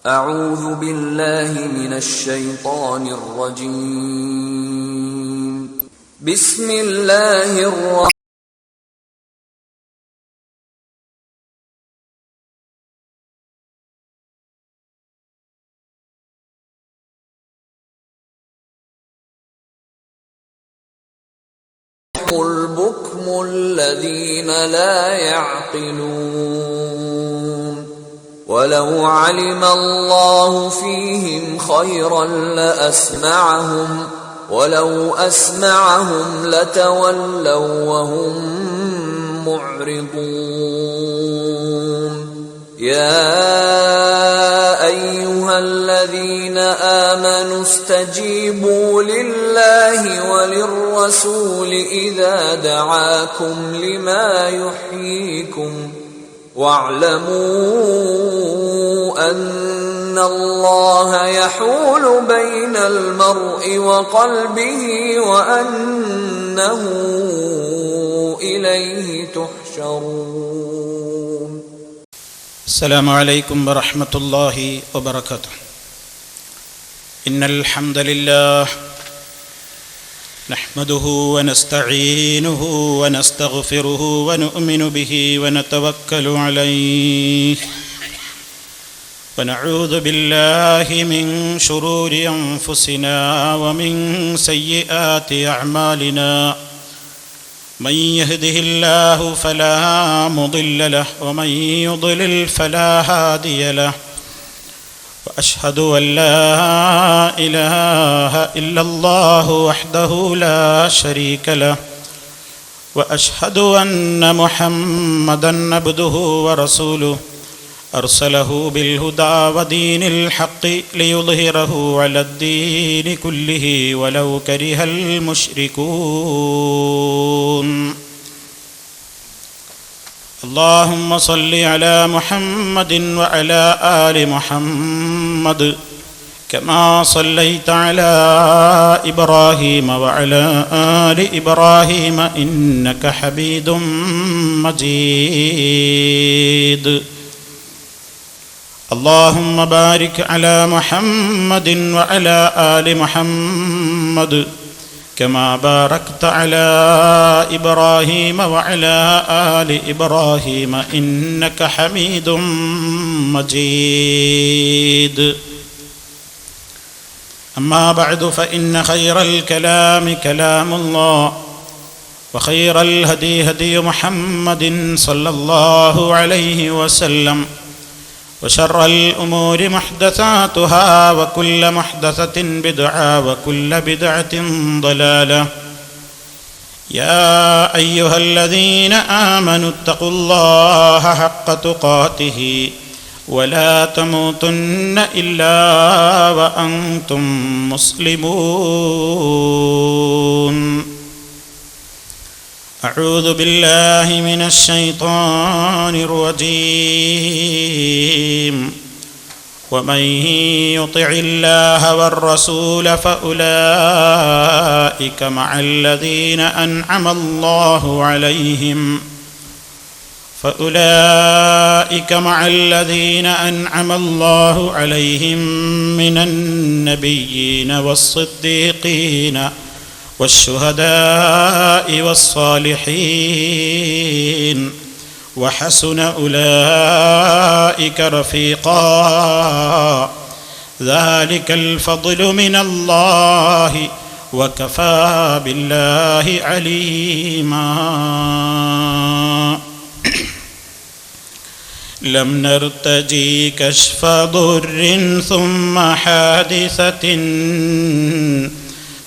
أعوذ بالله من الشيطان الرجيم. بسم الله الرحمن البكم الذين لا يعقلون ولو علم الله فيهم خيرا لأسمعهم ولو أسمعهم لتولوا وهم معرضون. يا أيها الذين آمنوا استجيبوا لله وللرسول إذا دعاكم لما يحييكم واعلموا أن الله يحول بين المرء وقلبه وأنه إليه تحشرون. السلام عليكم ورحمة الله وبركاته. إن الحمد لله نحمده ونستعينه ونستغفره ونؤمن به ونتوكل عليه ونعوذ بالله من شرور أنفسنا ومن سيئات أعمالنا. من يهده الله فلا مضل له ومن يضلل فلا هادي له. وأشهد أن لا إله إلا الله وحده لا شريك له وأشهد أن محمدًا عبده ورسوله أرسله بالهدى ودين الحق ليظهره على الدين كله ولو كره المشركون. اللهم صل على محمد وعلى آل محمد كما صليت على إبراهيم وعلى آل إبراهيم إنك حميد مجيد. اللهم بارك على محمد وعلى آل محمد كما باركت على إبراهيم وعلى آل إبراهيم إنك حميد مجيد. أما بعد فإن خير الكلام كلام الله وخير الهدي هدي محمد صلى الله عليه وسلم وشر الأمور محدثاتها وكل محدثة بدعة وكل بدعة ضلالة. يا أيها الذين آمنوا اتقوا الله حق تقاته ولا تموتن إلا وأنتم مسلمون. أعوذ بالله من الشيطان الرجيم. ومن يطع الله والرسول فأولئك مع الذين أنعم الله عليهم من النبيين والصديقين والشهداء والصالحين وحسن أولئك رفيقا. ذلك الفضل من الله وكفى بالله عليما. لم نرتجي كشف ضر ثم حادثة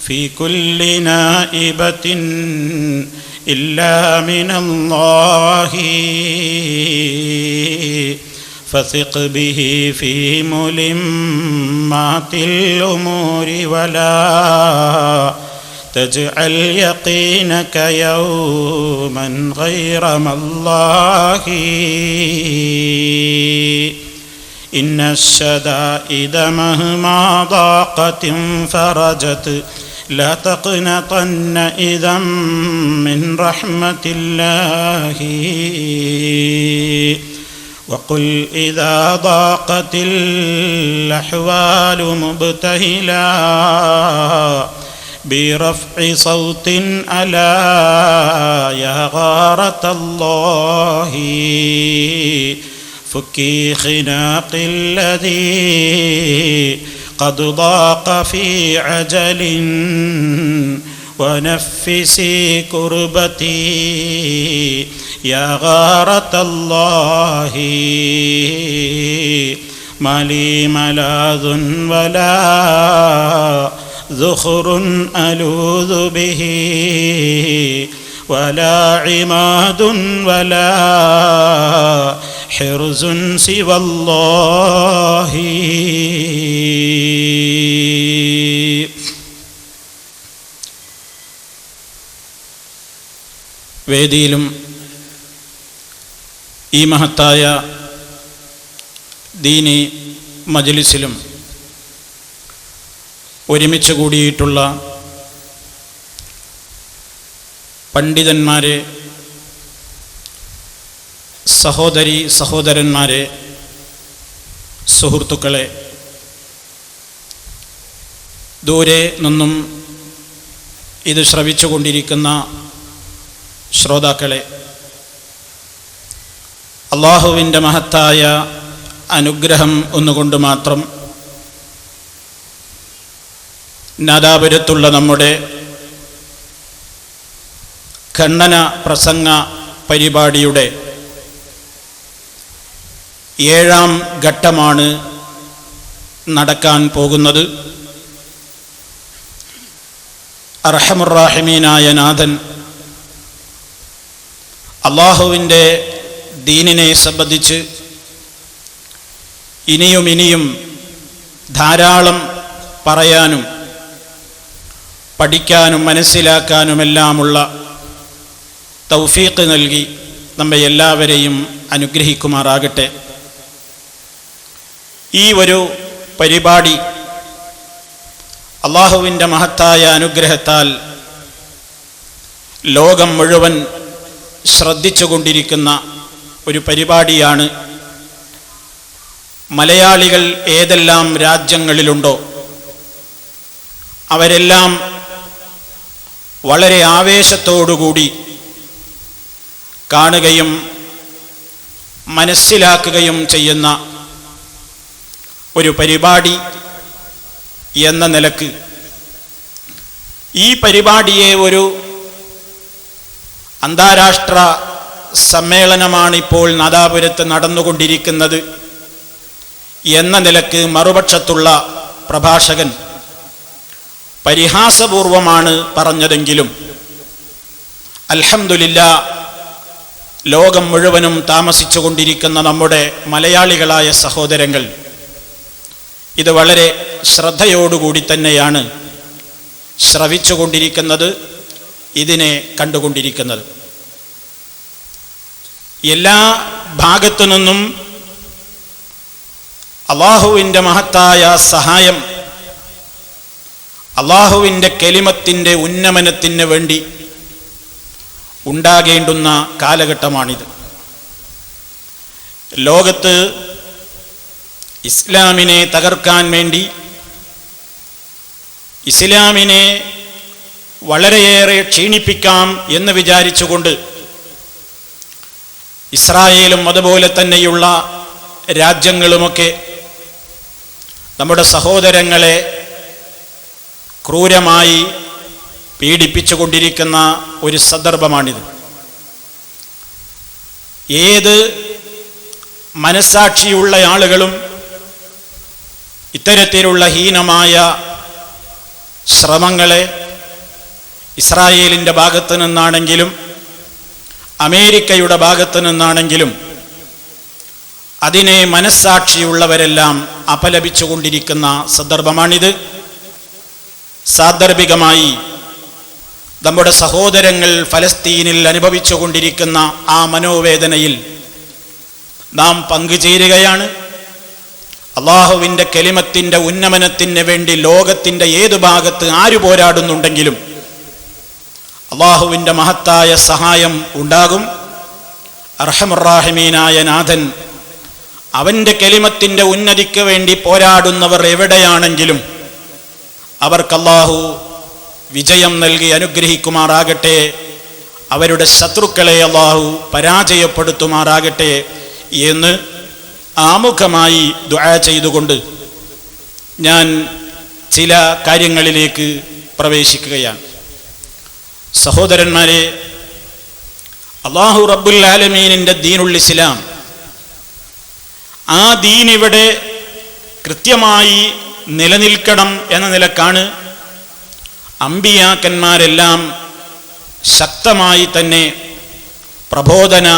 في كل نائبة إلا من الله. فثق به في ملمات الأمور ولا تجعل يقينك يوما غير مالله. إن الشدائد مهما ضاقت انفرجت لا تقنطن إذا من رحمة الله. وقل إذا ضاقت الأحوال مبتهلا برفع صوت ألا يا غارة الله فكي خناق الذي قد ضاق في عجل ونفسي كربتي يا غارة الله ما لي ملاذ ولا ذخر ألوذ به ولا عماد ولا حرز سوى الله. വേദിയിലും ഈ മഹത്തായ ദീനി മജ്ലിസിലും ഒരുമിച്ച് കൂടിയിട്ടുള്ള പണ്ഡിതന്മാരെ, സഹോദരി സഹോദരന്മാരെ, സുഹൃത്തുക്കളെ, ദൂരെ നിന്നും ഇത് ശ്രവിച്ചു കൊണ്ടിരിക്കുന്ന ശ്രോതാക്കളെ, അള്ളാഹുവിൻ്റെ മഹത്തായ അനുഗ്രഹം ഒന്നുകൊണ്ട് മാത്രം നാദാപുരത്തുള്ള നമ്മുടെ ഖണ്ഡന പ്രസംഗ പരിപാടിയുടെ 7ാം ഘട്ടമാണ് നടക്കാൻ പോകുന്നത്. അർഹമുർ-റാഹിമീനായ നാഥൻ അള്ളാഹുവിൻ്റെ ദീനിനെ സംബന്ധിച്ച് ഇനിയും ധാരാളം പറയാനും പഠിക്കാനും മനസ്സിലാക്കാനുമെല്ലാമുള്ള തൗഫീഖ് നൽകി നമ്മെ എല്ലാവരെയും അനുഗ്രഹിക്കുമാറാകട്ടെ. ഈ ഒരു പരിപാടി അള്ളാഹുവിൻ്റെ മഹത്തായ അനുഗ്രഹത്താൽ ലോകം മുഴുവൻ ശ്രദ്ധിച്ചുകൊണ്ടിരിക്കുന്ന ഒരു പരിപാടിയാണ്. മലയാളികൾ ഏതെല്ലാം രാജ്യങ്ങളിലുണ്ടോ അവരെല്ലാം വളരെ ആവേശത്തോടുകൂടി കാണുകയും മനസ്സിലാക്കുകയും ചെയ്യുന്ന ഒരു പരിപാടി എന്ന നിലക്ക് ഈ പരിപാടിയെ ഒരു അന്താരാഷ്ട്ര സമ്മേളനമാണ് ഇപ്പോൾ നാദാപുരത്ത് നടന്നുകൊണ്ടിരിക്കുന്നത് എന്ന നിലക്ക് മറുപക്ഷത്തുള്ള പ്രഭാഷകൻ പരിഹാസപൂർവമാണ് പറഞ്ഞതെങ്കിലും അൽഹംദുലില്ലാഹ് ലോകം മുഴുവനും താമസിച്ചു കൊണ്ടിരിക്കുന്ന നമ്മുടെ മലയാളികളായ സഹോദരങ്ങൾ ഇത് വളരെ ശ്രദ്ധയോടുകൂടി തന്നെയാണ് ശ്രവിച്ചുകൊണ്ടിരിക്കുന്നത്, ഇതിനെ കണ്ടുകൊണ്ടിരിക്കുന്നത്. എല്ലാ ഭാഗത്തു നിന്നും അള്ളാഹുവിൻ്റെ മഹത്തായ സഹായം, അള്ളാഹുവിൻ്റെ കലിമത്തിൻ്റെ ഉന്നമനത്തിന് വേണ്ടി ഉണ്ടാകേണ്ടുന്ന കാലഘട്ടമാണിത്. ലോകത്ത് ഇസ്ലാമിനെ തകർക്കാൻ വേണ്ടി, ഇസ്ലാമിനെ വളരെയേറെ ക്ഷീണിപ്പിക്കാം എന്ന് വിചാരിച്ചുകൊണ്ട് ഇസ്രായേലും അതുപോലെ തന്നെയുള്ള രാജ്യങ്ങളുമൊക്കെ നമ്മുടെ സഹോദരങ്ങളെ ക്രൂരമായി പീഡിപ്പിച്ചുകൊണ്ടിരിക്കുന്ന ഒരു സന്ദർഭമാണിത്. ഏത് മനസ്സാക്ഷിയുള്ള ആളുകളും ഇത്തരത്തിലുള്ള ഹീനമായ ശ്രമങ്ങളെ ഇസ്രായേലിൻ്റെ ഭാഗത്തു നിന്നാണെങ്കിലും അമേരിക്കയുടെ ഭാഗത്തു നിന്നാണെങ്കിലും അതിനെ മനസ്സാക്ഷിയുള്ളവരെല്ലാം അപലപിച്ചുകൊണ്ടിരിക്കുന്ന സന്ദർഭമാണിത്. സാന്ദർഭികമായി നമ്മുടെ സഹോദരങ്ങൾ ഫലസ്തീനിൽ അനുഭവിച്ചുകൊണ്ടിരിക്കുന്ന ആ മനോവേദനയിൽ നാം പങ്കുചേരുകയാണ്. അള്ളാഹുവിൻ്റെ കലിമത്തിൻ്റെ ഉന്നമനത്തിന് വേണ്ടി ലോകത്തിൻ്റെ ഏതു ഭാഗത്ത് ആര് പോരാടുന്നുണ്ടെങ്കിലും അള്ളാഹുവിൻ്റെ മഹത്തായ സഹായം ഉണ്ടാകും. അർഹമുർ-റാഹിമീനായ നാഥൻ അവന്റെ കലിമത്തിന്റെ ഉന്നതിക്ക് വേണ്ടി പോരാടുന്നവർ എവിടെയാണെങ്കിലും അവർക്ക് അല്ലാഹു വിജയം നൽകി അനുഗ്രഹിക്കുമാറാകട്ടെ. അവരുടെ ശത്രുക്കളെ അല്ലാഹു പരാജയപ്പെടുത്തുമാറാകട്ടെ എന്ന് ആമുഖമായി ദുആ ചെയ്തുകൊണ്ട് ഞാൻ ചില കാര്യങ്ങളിലേക്ക് പ്രവേശിക്കുകയാണ്. സഹോദരന്മാരെ, അല്ലാഹു റബ്ബുൽ ആലമീനിന്റെ ദീനുൽ ഇസ്ലാം, ആ ദീൻ ഇവിടെ കൃത്യമായി നിലനിൽക്കണം എന്ന നിലക്കാണ് അമ്പിയാക്കന്മാരെല്ലാം ശക്തമായി തന്നെ പ്രബോധന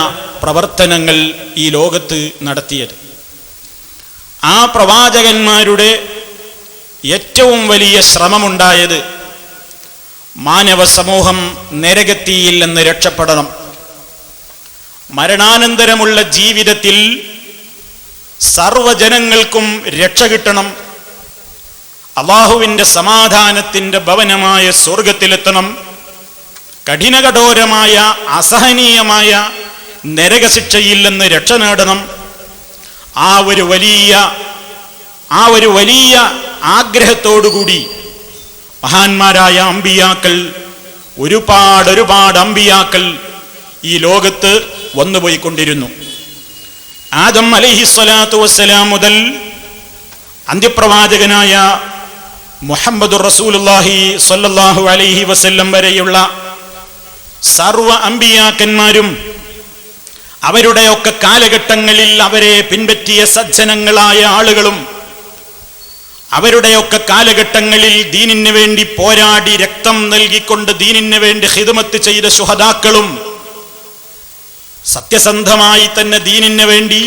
പ്രവർത്തനങ്ങൾ ഈ ലോകത്ത് നടത്തിയത്. ആ പ്രവാചകന്മാരുടെ ഏറ്റവും വലിയ ശ്രമമുണ്ടായത് മാനവ സമൂഹം നരകത്തിയിൽ നിന്ന് രക്ഷപ്പെടണം, മരണാനന്തരമുള്ള ജീവിതത്തിൽ സർവജനങ്ങൾക്കും രക്ഷ കിട്ടണം, അല്ലാഹുവിൻ്റെ സമാധാനത്തിൻ്റെ ഭവനമായ സ്വർഗത്തിലെത്തണം, കഠിനകഠോരമായ അസഹനീയമായ നരകശിക്ഷയിൽ നിന്ന് രക്ഷ നേടണം. ആ ഒരു വലിയ ആഗ്രഹത്തോടുകൂടി മഹാന്മാരായ അമ്പിയാക്കൾ, ഒരുപാട് അമ്പിയാക്കൾ ഈ ലോകത്ത് വന്നുപോയിക്കൊണ്ടിരുന്നു. ആദം അലൈഹിസ്സലാത്തു വസ്സലാം മുതൽ അന്ത്യപ്രവാചകനായ മുഹമ്മദുർ റസൂലുള്ളാഹി സ്വല്ലല്ലാഹു അലൈഹി വസല്ലം വരെയുള്ള സർവ അമ്പിയാക്കന്മാരും അവരുടെയൊക്കെ കാലഘട്ടങ്ങളിൽ അവരെ പിൻപറ്റിയ സജ്ജനങ്ങളായ ആളുകളും അവരുടെയൊക്കെ കാലഘട്ടങ്ങളിൽ ദീനിന് വേണ്ടി പോരാടി രക്തം നൽകിക്കൊണ്ട് ദീനിന് വേണ്ടി ഖിദ്മത്ത് ചെയ്ത ശുഹദാക്കളും സത്യസന്ധമായി തന്നെ ദീനിന് വേണ്ടി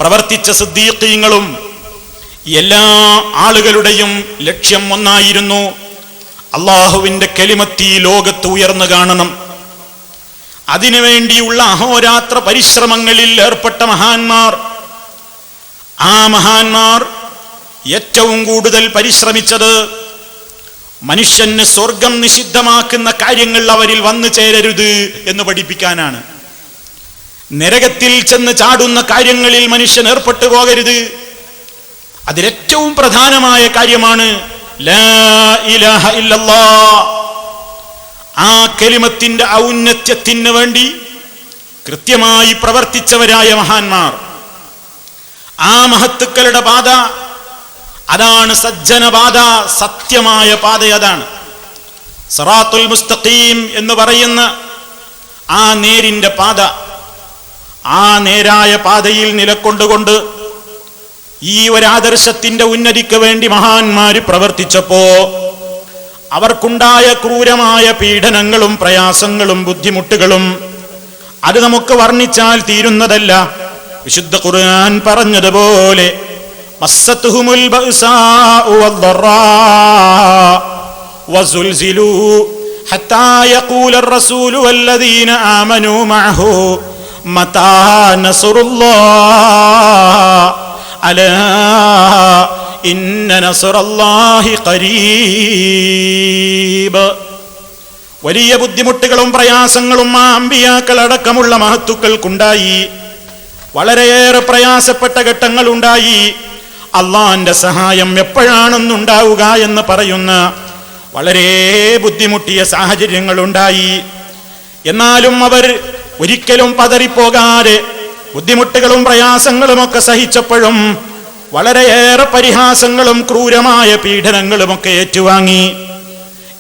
പ്രവർത്തിച്ച സിദ്ദീഖീങ്ങളും എല്ലാ ആളുകളുടെയും ലക്ഷ്യം ഒന്നായിരുന്നു, അല്ലാഹുവിൻ്റെ കലിമത്ത് ഈ ലോകത്ത് ഉയർന്നു കാണണം. അതിനുവേണ്ടിയുള്ള അഹോരാത്ര പരിശ്രമങ്ങളിൽ ഏർപ്പെട്ട മഹാന്മാർ, ആ മഹാന്മാർ ഏറ്റവും കൂടുതൽ പരിശ്രമിച്ചത് മനുഷ്യന് സ്വർഗം നിഷിദ്ധമാക്കുന്ന കാര്യങ്ങൾ അവരിൽ വന്നു ചേരരുത് എന്ന് പഠിപ്പിക്കാനാണ്. നരകത്തിൽ ചെന്ന് ചാടുന്ന കാര്യങ്ങളിൽ മനുഷ്യൻ ഏർപ്പെട്ടു പോകരുത്. അതിലേറ്റവും പ്രധാനമായ കാര്യമാണ് ലാ ഇലാഹ ഇല്ലല്ലാഹ്. ആ കലിമത്തിന്റെ ഔന്നത്യത്തിന് വേണ്ടി കൃത്യമായി പ്രവർത്തിച്ചവരായ മഹാന്മാർ, ആ മഹത്തുക്കളുടെ പാത അതാണ് സജ്ജന പാത, സത്യമായ പാത അതാണ്. സിറാത്തുൽ മുസ്തഖീം എന്ന് പറയുന്ന ആ നേരിന്റെ പാത, ആ നേരായ പാതയിൽ നിലക്കൊണ്ടുകൊണ്ട് ഈ ഒരാദർശത്തിന്റെ ഉന്നതിക്ക് വേണ്ടി മഹാന്മാര് പ്രവർത്തിച്ചപ്പോ അവർക്കുണ്ടായ ക്രൂരമായ പീഡനങ്ങളും പ്രയാസങ്ങളും ബുദ്ധിമുട്ടുകളും അത് നമുക്ക് വർണ്ണിച്ചാൽ തീരുന്നതല്ല. വിശുദ്ധ ഖുർആൻ പറഞ്ഞതുപോലെ മസ്സത്തുഹുമുൽ ബഅ്സാഉ വദ്ദറാഉ വസുൽസിലൂ ഹത്താ യഖൂലർ റസൂലു വല്ലദീന ആമനൂ മഅഹു മതാ നസ്റുല്ലാഹ് അലാ ഇന്ന നസ്റല്ലാഹി ഖരീബ്. വലിയ ബുദ്ധിമുട്ടുകളും പ്രയാസങ്ങളും ആ അമ്പിയാക്കൾ അടക്കമുള്ള മഹത്തുക്കൾക്കുണ്ടായി. വളരെയേറെ പ്രയാസപ്പെട്ട ഘട്ടങ്ങൾ ഉണ്ടായി. അള്ളാന്റെ സഹായം എപ്പോഴാണെന്നുണ്ടാവുക എന്ന് പറയുന്ന വളരെ ബുദ്ധിമുട്ടിയ സാഹചര്യങ്ങളുണ്ടായി. എന്നാലും അവർ ഒരിക്കലും പതറിപ്പോകാതെ ബുദ്ധിമുട്ടുകളും പ്രയാസങ്ങളുമൊക്കെ സഹിച്ചപ്പോഴും വളരെയേറെ പരിഹാസങ്ങളും ക്രൂരമായ പീഡനങ്ങളുമൊക്കെ ഏറ്റുവാങ്ങി.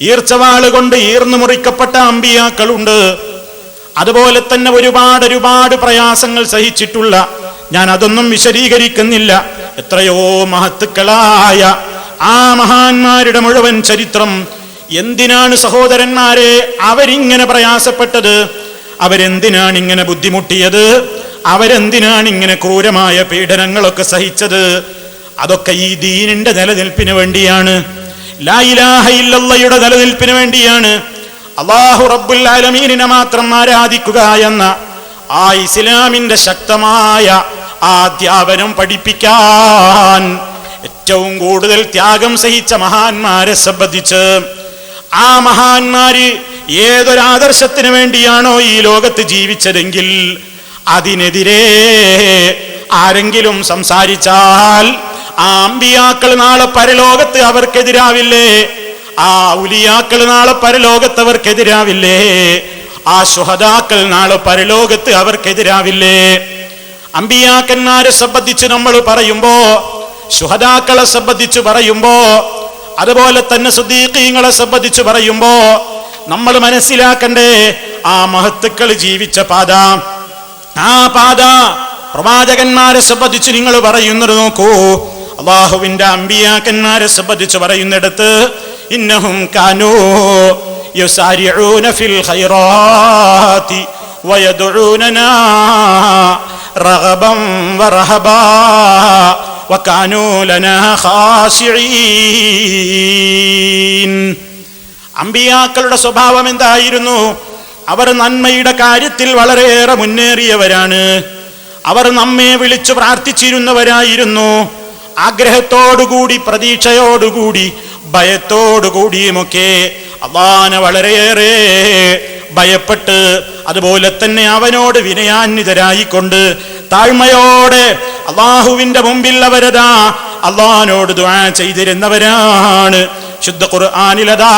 ഈർച്ചവാളുകൊണ്ട് ഈർന്നു മുറിക്കപ്പെട്ട അമ്പിയാക്കളുണ്ട്. അതുപോലെ തന്നെ ഒരുപാട് പ്രയാസങ്ങൾ സഹിച്ചിട്ടുള്ള, ഞാൻ അതൊന്നും വിശദീകരിക്കുന്നില്ല, എത്രയോ മഹത്തുക്കളായ ആ മഹാന്മാരുടെ മുഴുവൻ ചരിത്രം. എന്തിനാണ് സഹോദരന്മാരെ അവരിങ്ങനെ പ്രയാസപ്പെട്ടത്? അവരെന്തിനാണ് ഇങ്ങനെ ബുദ്ധിമുട്ടിയത്? അവരെന്തിനാണ് ഇങ്ങനെ ക്രൂരമായ പീഡനങ്ങളൊക്കെ സഹിച്ചത്? അതൊക്കെ ഈ ദീനിന്റെ നിലനിൽപ്പിന് വേണ്ടിയാണ്, ലാ ഇലാഹ ഇല്ലല്ലാഹയുടെ നിലനിൽപ്പിന് വേണ്ടിയാണ്. അല്ലാഹു റബ്ബുൽ ആലമീനിനെ മാത്രം ആരാധിക്കുക എന്ന ആ ഇസ്ലാമിന്റെ ശക്തമായ ആ അധ്യാപനം പഠിപ്പിക്കാൻ ഏറ്റവും കൂടുതൽ ത്യാഗം സഹിച്ച മഹാന്മാരെ സംബന്ധിച്ച്, ആ മഹാന്മാര് ഏതൊരാദർശത്തിന് വേണ്ടിയാണോ ഈ ലോകത്ത് ജീവിച്ചതെങ്കിൽ അതിനെതിരെ ആരെങ്കിലും സംസാരിച്ചാൽ ആ അമ്പിയാക്കൾ നാളെ പരലോകത്ത് അവർക്കെതിരാവില്ലേ? ആ ഔലിയാക്കൾ നാളെ പരലോകത്ത് അവർക്കെതിരാവില്ലേ? ആ ശുഹദാക്കൾ നാളെ പരലോകത്ത് അവർക്കെതിരാവില്ലേ? അമ്പിയാക്കന്മാരെ സംബന്ധിച്ച് നമ്മൾ പറയുമ്പോ, ശുഹദാക്കളെ സംബന്ധിച്ച് പറയുമ്പോ, അതുപോലെ തന്നെ സിദ്ദീഖീങ്ങളെ സംബന്ധിച്ച് പറയുമ്പോ നമ്മൾ മനസ്സിലാക്കണ്ടേ, ആ മഹത്തുക്കൾ ജീവിച്ച പാത, ആ പാത പ്രവാചകന്മാരെ സംബന്ധിച്ച് നിങ്ങൾ പറയുന്നത് നോക്കൂ. അല്ലാഹുവിന്റെ അമ്പിയാക്കന്മാരെ സംബന്ധിച്ച് പറയുന്നിടത്ത് ഇന്നഹും കാനൂ യുസാരിഊന ഫിൽ ഖൈറാത്തി വയദഊനനാ റഗബൻ വറഹബാ വകാനൂ ലനാ ഖാശിഈൻ. അമ്പിയാക്കളുടെ സ്വഭാവം എന്തായിരുന്നു? അവർ നന്മയുടെ കാര്യത്തിൽ വളരെയേറെ മുന്നേറിയവരാണ്. അവർ നമ്മെ വിളിച്ചു പ്രാർത്ഥിച്ചിരുന്നവരായിരുന്നു. ആഗ്രഹത്തോടുകൂടി, പ്രതീക്ഷയോടുകൂടി, ഭയത്തോടുകൂടിയുമൊക്കെ അല്ലാഹുവിനെ വളരെയേറെ ഭയപ്പെട്ട്, അതുപോലെ തന്നെ അവനോട് വിനയാന്വിതരായിക്കൊണ്ട് താഴ്മയോടെ അല്ലാഹുവിന്റെ മുമ്പിൽ അവരതാ അല്ലാഹുവിനോട് ദുആ ചെയ്തിരുന്നവരാണ്. ശുദ്ധ ഖുർആനിലതാ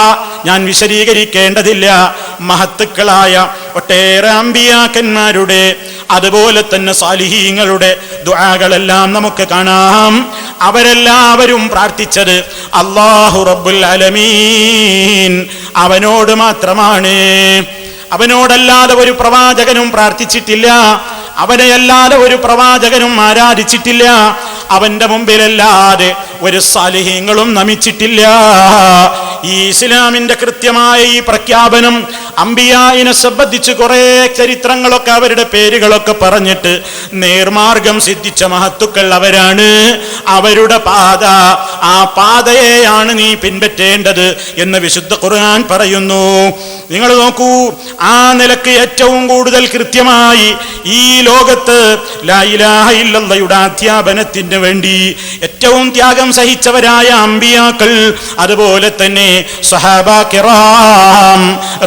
ഞാൻ വിശദീകരിക്കേണ്ടതില്ല, മഹത്തുക്കളായ ഒട്ടേറെ അമ്പിയാക്കന്മാരുടെ അതുപോലെ തന്നെ സാലിഹീങ്ങളുടെ ദുആകളെല്ലാം നമുക്ക് കാണാം. അവരെല്ലാവരും പ്രാർത്ഥിച്ചത് അല്ലാഹു റബ്ബുൽ ആലമീൻ അവനോട് മാത്രമാണ്. അവനോടല്ലാതെ ഒരു പ്രവാചകനും പ്രാർത്ഥിച്ചിട്ടില്ല, അവനെയല്ലാതെ ഒരു പ്രവാചകനും ആരാധിച്ചിട്ടില്ല, അവന്റെ മുമ്പിലല്ലാതെ ഒരു സാലിഹീങ്ങളും നമിച്ചിട്ടില്ല. ഈ ഇസ്ലാമിന്റെ കൃത്യമായ ഈ പ്രഖ്യാപനം അമ്പിയായിനെ സംബന്ധിച്ച് കുറെ ചരിത്രങ്ങളൊക്കെ അവരുടെ പേരുകളൊക്കെ പറഞ്ഞിട്ട് നേർമാർഗം സിദ്ധിച്ച മഹത്തുക്കൾ അവരാണ്. അവരുടെ പാത, ആ പാതയെയാണ് നീ പിൻപറ്റേണ്ടത് എന്ന് വിശുദ്ധ ഖുർആൻ പറയുന്നു. നിങ്ങൾ നോക്കൂ, ആ നിലക്ക് ഏറ്റവും കൂടുതൽ കൃത്യമായി ഈ ലോകത്ത് ലാ ഇലാഹ ഇല്ലല്ലാഹയുടെ അധ്യാപനത്തിന് വേണ്ടി ഏറ്റവും ത്യാഗം സഹിച്ചവരായ അമ്പിയാക്കൾ, അതുപോലെ തന്നെ സ്വഹാബാ കിറാം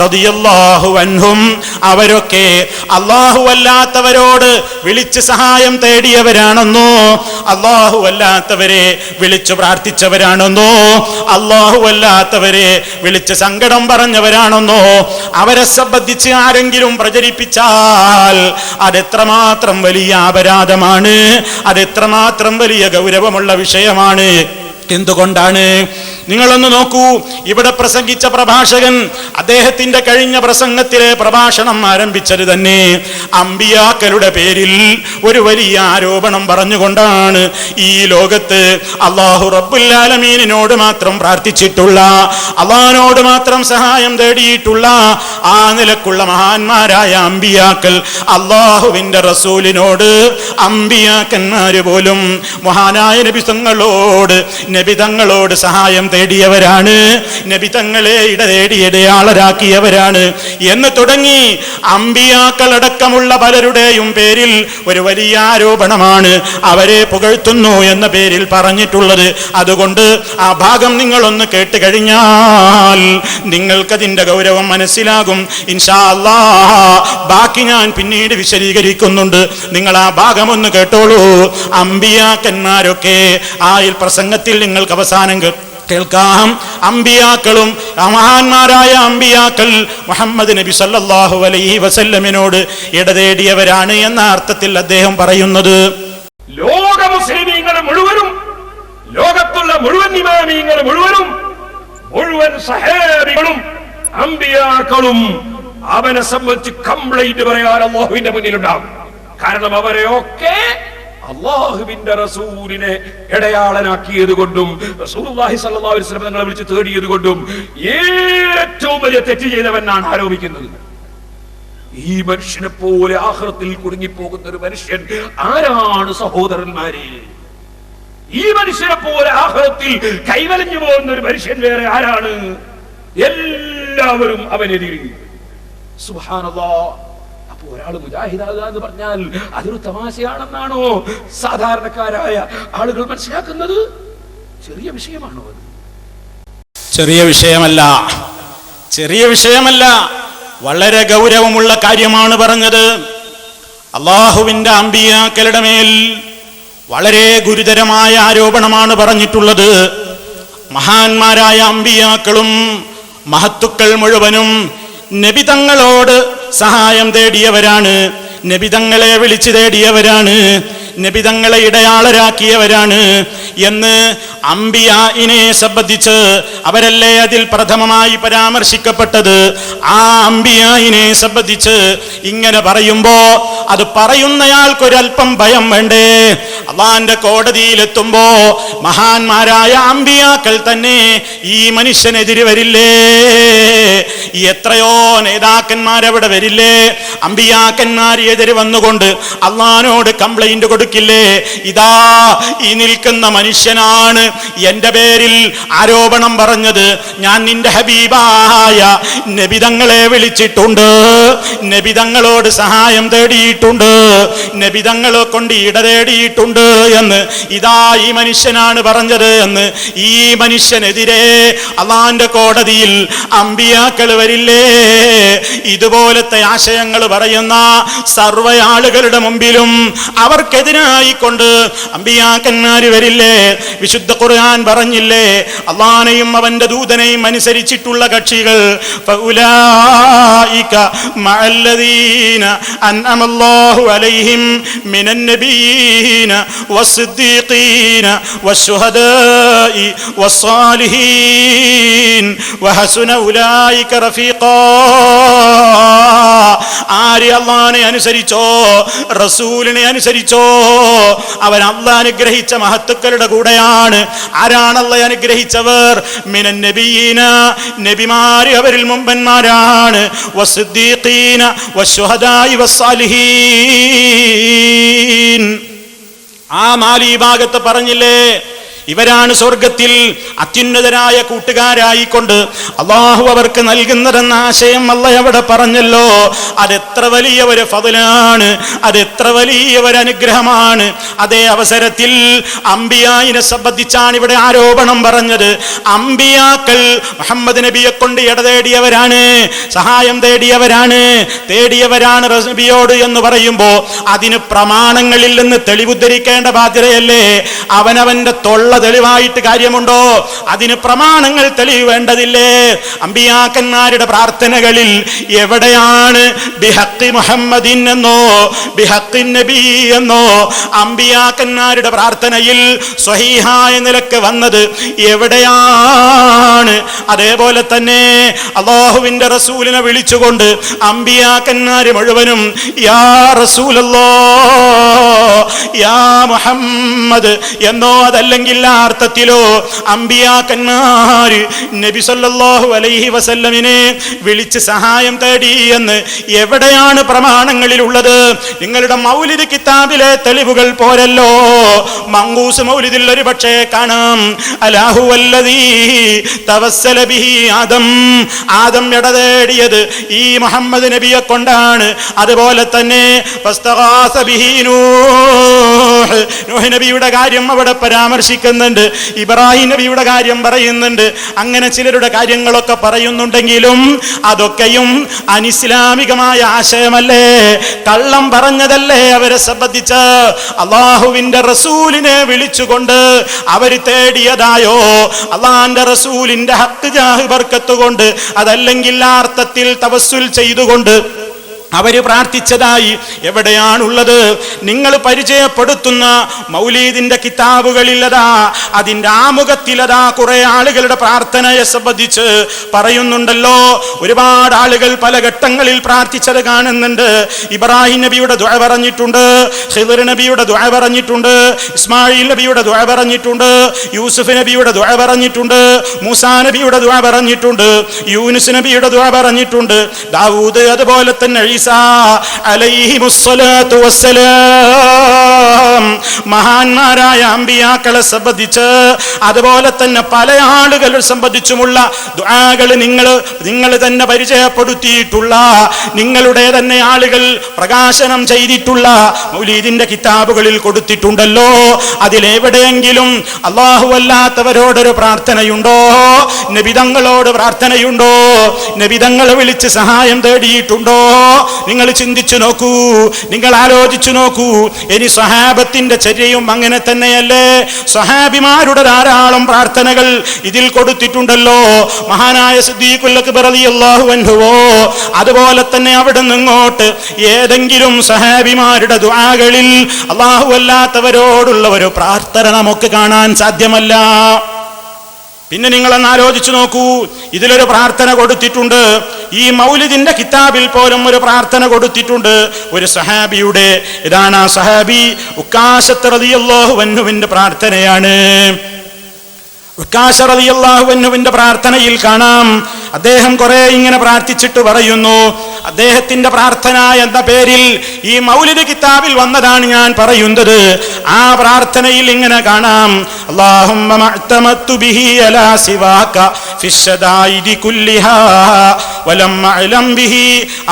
റളിയല്ലാഹു അൻഹും, അവരൊക്കെ അല്ലാഹു അല്ലാത്തവരോട് വിളിച്ച് സഹായം തേടിയവരാണെന്നോ, അല്ലാഹു അല്ലാത്തവരെ വിളിച്ചു പ്രാർത്ഥിച്ചവരാണെന്നോ, അല്ലാഹു അല്ലാത്തവരെ വിളിച്ച് സങ്കടം പറഞ്ഞവരാണെന്നോ അവരെ സംബന്ധിച്ച് ആരെങ്കിലും പ്രചരിപ്പിച്ചാൽ അതെത്രമാത്രം വലിയ അപരാധമാണ്, അതെത്രമാത്രം വലിയ ഗൗരവമുള്ള വിഷയമാണ്. എന്തുകൊണ്ടാണ്? നിങ്ങളൊന്ന് നോക്കൂ, ഇവിടെ പ്രസംഗിച്ച പ്രഭാഷകൻ അദ്ദേഹത്തിന്റെ കഴിഞ്ഞ പ്രസംഗത്തിലെ പ്രഭാഷണം ആരംഭിച്ചത് തന്നെ അമ്പിയാക്കളുടെ പേരിൽ ഒരു വലിയ ആരോപണം പറഞ്ഞുകൊണ്ടാണ്. ഈ ലോകത്ത് അല്ലാഹു റബ്ബുൽ ആലമീനിനോട് മാത്രം പ്രാർത്ഥിച്ചിട്ടുള്ള, അല്ലാഹുവിനോട് മാത്രം സഹായം തേടിയിട്ടുള്ള ആ നിലക്കുള്ള മഹാന്മാരായ അമ്പിയാക്കൾ അല്ലാഹുവിന്റെ റസൂലിനോട്, അമ്പിയാക്കന്മാര് പോലും മഹാനായ നബിതങ്ങളോട് സഹായം തേടിയവരാണ്, നബിതങ്ങളെ ഇടയാളരാക്കിയവരാണ് എന്ന് തുടങ്ങി അമ്പിയാക്കളടക്കമുള്ള പലരുടെയും പേരിൽ ഒരു വലിയ ആരോപണമാണ് അവരെ പുകഴ്ത്തുന്നു എന്ന പേരിൽ പറഞ്ഞിട്ടുള്ളത്. അതുകൊണ്ട് ആ ഭാഗം നിങ്ങളൊന്ന് കേട്ട് കഴിഞ്ഞാൽ നിങ്ങൾക്കതിന്റെ ഗൗരവം മനസ്സിലാകും. ഇൻഷാ അല്ലാഹ് ബാക്കി ഞാൻ പിന്നീട് വിശദീകരിക്കുന്നുണ്ട്. നിങ്ങൾ ആ ഭാഗം ഒന്ന് കേട്ടോളൂ. അമ്പിയാക്കന്മാരൊക്കെ ആ പ്രസംഗത്തിൽ നിങ്ങൾക്ക് അവസാനം കേൾക്കാം. അമ്പിയാക്കളും മഹാന്മാരായ അമ്പിയാക്കൾ മുഹമ്മദ് നബി സല്ലല്ലാഹു അലൈഹി വസല്ലമിനോട് ഇടതേടിയവരാണ് എന്ന അർത്ഥത്തിൽ അദ്ദേഹം പറയുന്നത്, ലോക മുസ്ലിമീങ്ങൾ മുഴുവനും, ലോകത്തുള്ള മുഴുവൻ ഇമാമീങ്ങൾ മുഴുവനും, മുഴുവൻ സഹാബികളും അമ്പിയാക്കളും അവനെ സംബന്ധിച്ച് കംപ്ലൈന്റ് പറയാൻ അല്ലാഹുവിന്റെ മുന്നിലുണ്ടാവും. കാരണം അവരെയൊക്കെ അല്ലാഹുവിന്റെ റസൂലിനെ ഇടയാളനാക്കിയത് കൊണ്ടും റസൂലുള്ളാഹി സ്വല്ലല്ലാഹു അലൈഹി വസല്ലം തങ്ങളെ വിളിച്ച് തേടിയത് കൊണ്ടും ഏറ്റവും വലിയ തെറ്റ് ചെയ്തവനാണ് ആരോപിക്കുന്നത്. ഈ മനുഷ്യനെ പോലെ ആഖിറത്തിൽ കുടുങ്ങിപ്പോകുന്ന ഒരു മനുഷ്യൻ ആരാണ് സഹോദരന്മാരെ? ഈ മനുഷ്യനെ പോലെ ആഖിറത്തിൽ കൈവലഞ്ഞു പോകുന്ന ഒരു മനുഷ്യൻ വേറെ ആരാണ്? എല്ലാവരും അവനെതിരെ. സുബ്ഹാനല്ലാഹ്. ഒരാൾ മുജാഹിദാകുക എന്ന് പറഞ്ഞാൽ അതൊരു തമാശയാണെന്നാണോ സാധാരണക്കാരായ ആളുകൾ മനസ്സിലാക്കുന്നത്? ചെറിയ വിഷയമാണോ അത്? ചെറിയ വിഷയമല്ല, ചെറിയ വിഷയമല്ല, വളരെ ഗൗരവമുള്ള കാര്യമാണ് പറഞ്ഞത്. അള്ളാഹുവിന്റെ അമ്പിയാക്കളുടെ മേൽ വളരെ ഗുരുതരമായ ആരോപണമാണ് പറഞ്ഞിട്ടുള്ളത്. മഹാന്മാരായ അമ്പിയാക്കളും മഹത്തുക്കൾ മുഴുവനും നബി തങ്ങളോട് സഹായം തേടിയവരാണ്, നബി തങ്ങളെ വിളിച്ചു തേടിയവരാണ്, നബി തങ്ങളെ ഇടയാളരാക്കിയവരാണ് എന്ന് അംബിയായിനെ സംബന്ധിച്ച് അവരല്ലേ അതിൽ പ്രഥമമായി പരാമർശിക്കപ്പെട്ടത്. ആ അംബിയായിനെ സംബന്ധിച്ച് ഇങ്ങനെ പറയുമ്പോ അത് പറയുന്നയാൾക്കൊരൽപ്പം ഭയം വേണ്ടേ? അള്ളാന്റെ കോടതിയിലെത്തുമ്പോ മഹാന്മാരായ അംബിയാക്കൾ തന്നെ ഈ മനുഷ്യനെതിരെ വരില്ലേ? എത്രയോ നേതാക്കന്മാരവിടെ വരില്ലേ? അംബിയാക്കന്മാരെതിരെ വന്നുകൊണ്ട് അള്ളാനോട് കംപ്ലൈന്റ് കൊടുക്കില്ലേ? ഇതാ ഈ നിൽക്കുന്ന മനുഷ്യനാണ് എന്റെ പേരിൽ ആരോപണം പറഞ്ഞത്, ഞാൻ നിന്റെ ഹബീബായ നബിതങ്ങളെ വിളിച്ചിട്ടുണ്ട്, നബിതങ്ങളോട് സഹായം തേടിയിട്ടുണ്ട്, നബിതങ്ങളെ കൊണ്ട് ഇട തേടിയിട്ടുണ്ട് എന്ന് ഇതാ ഈ മനുഷ്യനാണ് പറഞ്ഞത് എന്ന് ഈ മനുഷ്യനെതിരെ അള്ളാന്റെ കോടതിയിൽ അമ്പിയാക്കൾ വരില്ലേ? ഇതുപോലത്തെ ആശയങ്ങൾ പറയുന്ന സർവ്വ ആളുകളുടെ മുമ്പിലും അവർക്കെതിരായിക്കൊണ്ട് അമ്പിയാക്കന്മാര് വരില്ലേ? വിശുദ്ധ ഖുർആൻ പറഞ്ഞില്ലേ, അള്ളാനെയും അവന്റെ ദൂതനെയും അനുസരിച്ചിട്ടുള്ള കക്ഷികൾ ഫഉലൈക മഅല്ലദീന അൻഅമല്ലാഹു അലൈഹിം മിനൻ നബിയ്യീന വസ്സിദ്ദീഖീന വശുഹദാഇ വസ്സാലിഹീൻ വഹസുന ഉലൈക റഫീഖാ. ആര് അള്ളാനെ അനുസരിച്ചോ റസൂലിനെ അനുസരിച്ചോ അവൻ അള്ളാഹ് അനുഗ്രഹിച്ച മഹത്തുക്കളുടെ കൂടെയാണ്. ആരാണ് അള്ളാഹ് അനുഗ്രഹിച്ചവർ? മിനൻ നബിയ്യീന, നബിമാര് അവരിൽ മുമ്പന്മാരാണ്, വസ്സിദ്ദീഖീന വശുഹദാഇ വസ്സാലിഹീൻ. ആ നാലീ ഭാഗത്ത് പറഞ്ഞില്ലേ, ഇവരാണ് സ്വർഗത്തിൽ അത്യുന്നതരായ കൂട്ടുകാരായിക്കൊണ്ട് അള്ളാഹു അവർക്ക് നൽകുന്നതെന്ന ആശയം അല്ലാഹ് അവിടെ പറഞ്ഞല്ലോ. അതെത്ര വലിയ ഒരു ഫضലാണ്, അതെത്ര വലിയ ഒരു അനുഗ്രഹമാണ്. അതേ അവസരത്തിൽ അംബിയായിനെ സംബന്ധിച്ചാണ് ഇവിടെ ആരോപണം പറഞ്ഞത്. അംബിയാക്കൾ മുഹമ്മദ് നബിയെ കൊണ്ട് ഇട തേടിയവരാണ്, സഹായം തേടിയവരാണ് നബിയോട് എന്ന് പറയുമ്പോ അതിന് പ്രമാണങ്ങളിൽ നിന്ന് തെളിവുദ്ധരിക്കേണ്ട ബാധ്യതയല്ലേ? അവനവന്റെ തൊള്ള തെളിവായിട്ട് കാര്യമുണ്ടോ? അതിന് പ്രമാണങ്ങൾ തെളിവ് വേണ്ടതില്ലേ? അമ്പിയാക്കന്മാരുടെ പ്രാർത്ഥനകളിൽ എവിടെയാണ് ബിഹഖി മുഹമ്മദിൻ എന്നോ ബിഹഖി നബി എന്നോ അമ്പിയാക്കന്മാരുടെ പ്രാർത്ഥനയിൽ സ്വഹീഹായ നിലക്ക് വന്നത് എവിടെയാണ്? അതേപോലെ തന്നെ അല്ലാഹുവിന്റെ റസൂലിനെ വിളിച്ചുകൊണ്ട് അമ്പിയാക്കന്മാര് മുഴുവനും യാ റസൂലല്ലാഹ് യാ മുഹമ്മദ് എന്നോ അതല്ലെങ്കിൽ അർത്ഥത്തിലോ അമ്പിയാക്കന്മാര് നബി സല്ലല്ലാഹു അലൈഹി വസല്ലമിനെ വിളിച്ച് സഹായം തേടി എന്ന് എവിടെയാണ് പ്രമാണങ്ങളിലുള്ളത്? നിങ്ങളുടെ മൗലിദ് കിതാബിലെ തെളിവുകൾ പോരല്ലോ. മങ്കൂസ് മൗലിദിൽ ഒരു പക്ഷേ കാണാം, അലാഹു വല്ലദീ തവസ്സല ബിഹി ആദം ഇട തേടിയത് ഈ മുഹമ്മദ് നബിയെ കൊണ്ടാണ്. അതുപോലെ തന്നെ ഫസ്തഗാസ ബിഹി നൂഹ് നബിയുടെ കാര്യം അവിടെ പരാമർശിക്കുന്നുണ്ട്, ഇബ്രാഹിം നബിയുടെ കാര്യം പറയുന്നുണ്ട്. അങ്ങനെ ചിലരുടെ കാര്യങ്ങളൊക്കെ പറയുന്നുണ്ടെങ്കിലും അതൊക്കെയും അനിസ്ലാമികമായ ആശയമല്ലേ? കള്ളം പറഞ്ഞതല്ലേ അവരെ സംബന്ധിച്ച്? അള്ളാഹുവിന്റെ റസൂലിനെ വിളിച്ചുകൊണ്ട് അവർ തേടിയതായോ അള്ളാന്റെ റസൂലിന്റെ ഹക്ക് ജാഹ് ബർക്കത്ത് കൊണ്ട്, അതല്ലെങ്കിൽ ആ അർത്ഥത്തിൽ തവസ്സുൽ ചെയ്തുകൊണ്ട് അവര് പ്രാർത്ഥിച്ചതായി എവിടെയാണുള്ളത്? നിങ്ങൾ പരിചയപ്പെടുത്തുന്ന മൗലീദിന്റെ കിതാബുകളിലതാ അതിന്റെ ആമുഖത്തിലതാ കുറെ ആളുകളുടെ പ്രാർത്ഥനയെ സംബന്ധിച്ച് പറയുന്നുണ്ടല്ലോ. ഒരുപാട് ആളുകൾ പല ഘട്ടങ്ങളിൽ പ്രാർത്ഥിച്ചത് കാണുന്നുണ്ട്. ഇബ്രാഹിം നബിയുടെ ദുആ പറഞ്ഞിട്ടുണ്ട്, ഖിദ്ർ നബിയുടെ ദുആ പറഞ്ഞിട്ടുണ്ട്, ഇസ്മായിൽ നബിയുടെ ദുആ പറഞ്ഞിട്ടുണ്ട്, യൂസുഫ് നബിയുടെ ദുആ പറഞ്ഞിട്ടുണ്ട്, മൂസാ നബിയുടെ ദുആ പറഞ്ഞിട്ടുണ്ട്, യൂനുസ് നബിയുടെ ദുആ പറഞ്ഞിട്ടുണ്ട്, ദാവൂദ് അതുപോലെ തന്നെ അലൈഹിമുസ്സലാത്തു വസ്സലാം. മഹാന്മാരായ അമ്പിയാക്കളെ സംബന്ധിച്ച് അതുപോലെ തന്നെ പല ആളുകളെ സംബന്ധിച്ചുമുള്ള ദുആകൾ നിങ്ങൾ തന്നെ പരിചയപ്പെടുത്തിയിട്ടുള്ള, നിങ്ങളുടെ തന്നെ ആളുകൾ പ്രകാശനം ചെയ്തിട്ടുള്ള മൗലീദിന്റെ കിതാബുകളിൽ കൊടുത്തിട്ടുണ്ടല്ലോ. അതിലെവിടെയെങ്കിലും അല്ലാഹു അല്ലാത്തവരോടൊരു പ്രാർത്ഥനയുണ്ടോ? നബിതങ്ങളോട് പ്രാർത്ഥനയുണ്ടോ? നബിതങ്ങളെ വിളിച്ച് സഹായം തേടിയിട്ടുണ്ടോ? നിങ്ങൾ ചിന്തിച്ചു നോക്കൂ, നിങ്ങൾ ആലോചിച്ചു നോക്കൂ. ഇനി സ്വഹാബത്തിന്റെ ചര്യയും അങ്ങനെ തന്നെയല്ലേ? സ്വഹാബിമാരുടെ ധാരാളം പ്രാർത്ഥനകൾ ഇതിൽ കൊടുത്തിട്ടുണ്ടല്ലോ. മഹാനായ സിദ്ദീഖുൽ അക്ബർ റളിയല്ലാഹു അൻഹുവോ അതുപോലെ തന്നെ അവിടെ നിന്നിങ്ങോട്ട് ഏതെങ്കിലും സ്വഹാബിമാരുടെ ദുആകളിൽ അല്ലാഹു അല്ലാത്തവരോടുള്ള ഒരു പ്രാർത്ഥന നമുക്ക് കാണാൻ സാധ്യമല്ല. പിന്നെ നിങ്ങളൊന്ന് ആലോചിച്ചു നോക്കൂ, ഇതിലൊരു പ്രാർത്ഥന കൊടുത്തിട്ടുണ്ട്. ഈ മൗലിദിന്റെ കിതാബിൽ പോലും ഒരു പ്രാർത്ഥന കൊടുത്തിട്ടുണ്ട് ഒരു സഹാബിയുടെ. ഇതാണ് ആ സഹാബി ഉക്കാശത്ത് റളിയല്ലാഹു അൻഹുവിന്റെ പ്രാർത്ഥനയാണ്. ഉക്കാശ റളിയല്ലാഹു അൻഹുവിന്റെ പ്രാർത്ഥനയിൽ കാണാം, അദ്ദേഹം കുറെ ഇങ്ങനെ പ്രാർത്ഥിച്ചിട്ട് പറയുന്നു. അദ്ദേഹത്തിന്റെ പ്രാർത്ഥന എന്ന പേരിൽ ഈ മൗലിദ് കിതാബിൽ വന്നതാണ് ഞാൻ പറയുന്നത്. ആ പ്രാർത്ഥനയിൽ ഇങ്ങനെ കാണാം, അല്ലാഹുമ്മ മഅ്തമത്തു ബിഹി അലാ സിവാക ഫിശ്ശദായിദി കുല്ലിഹാ വലം അഅലം ബിഹി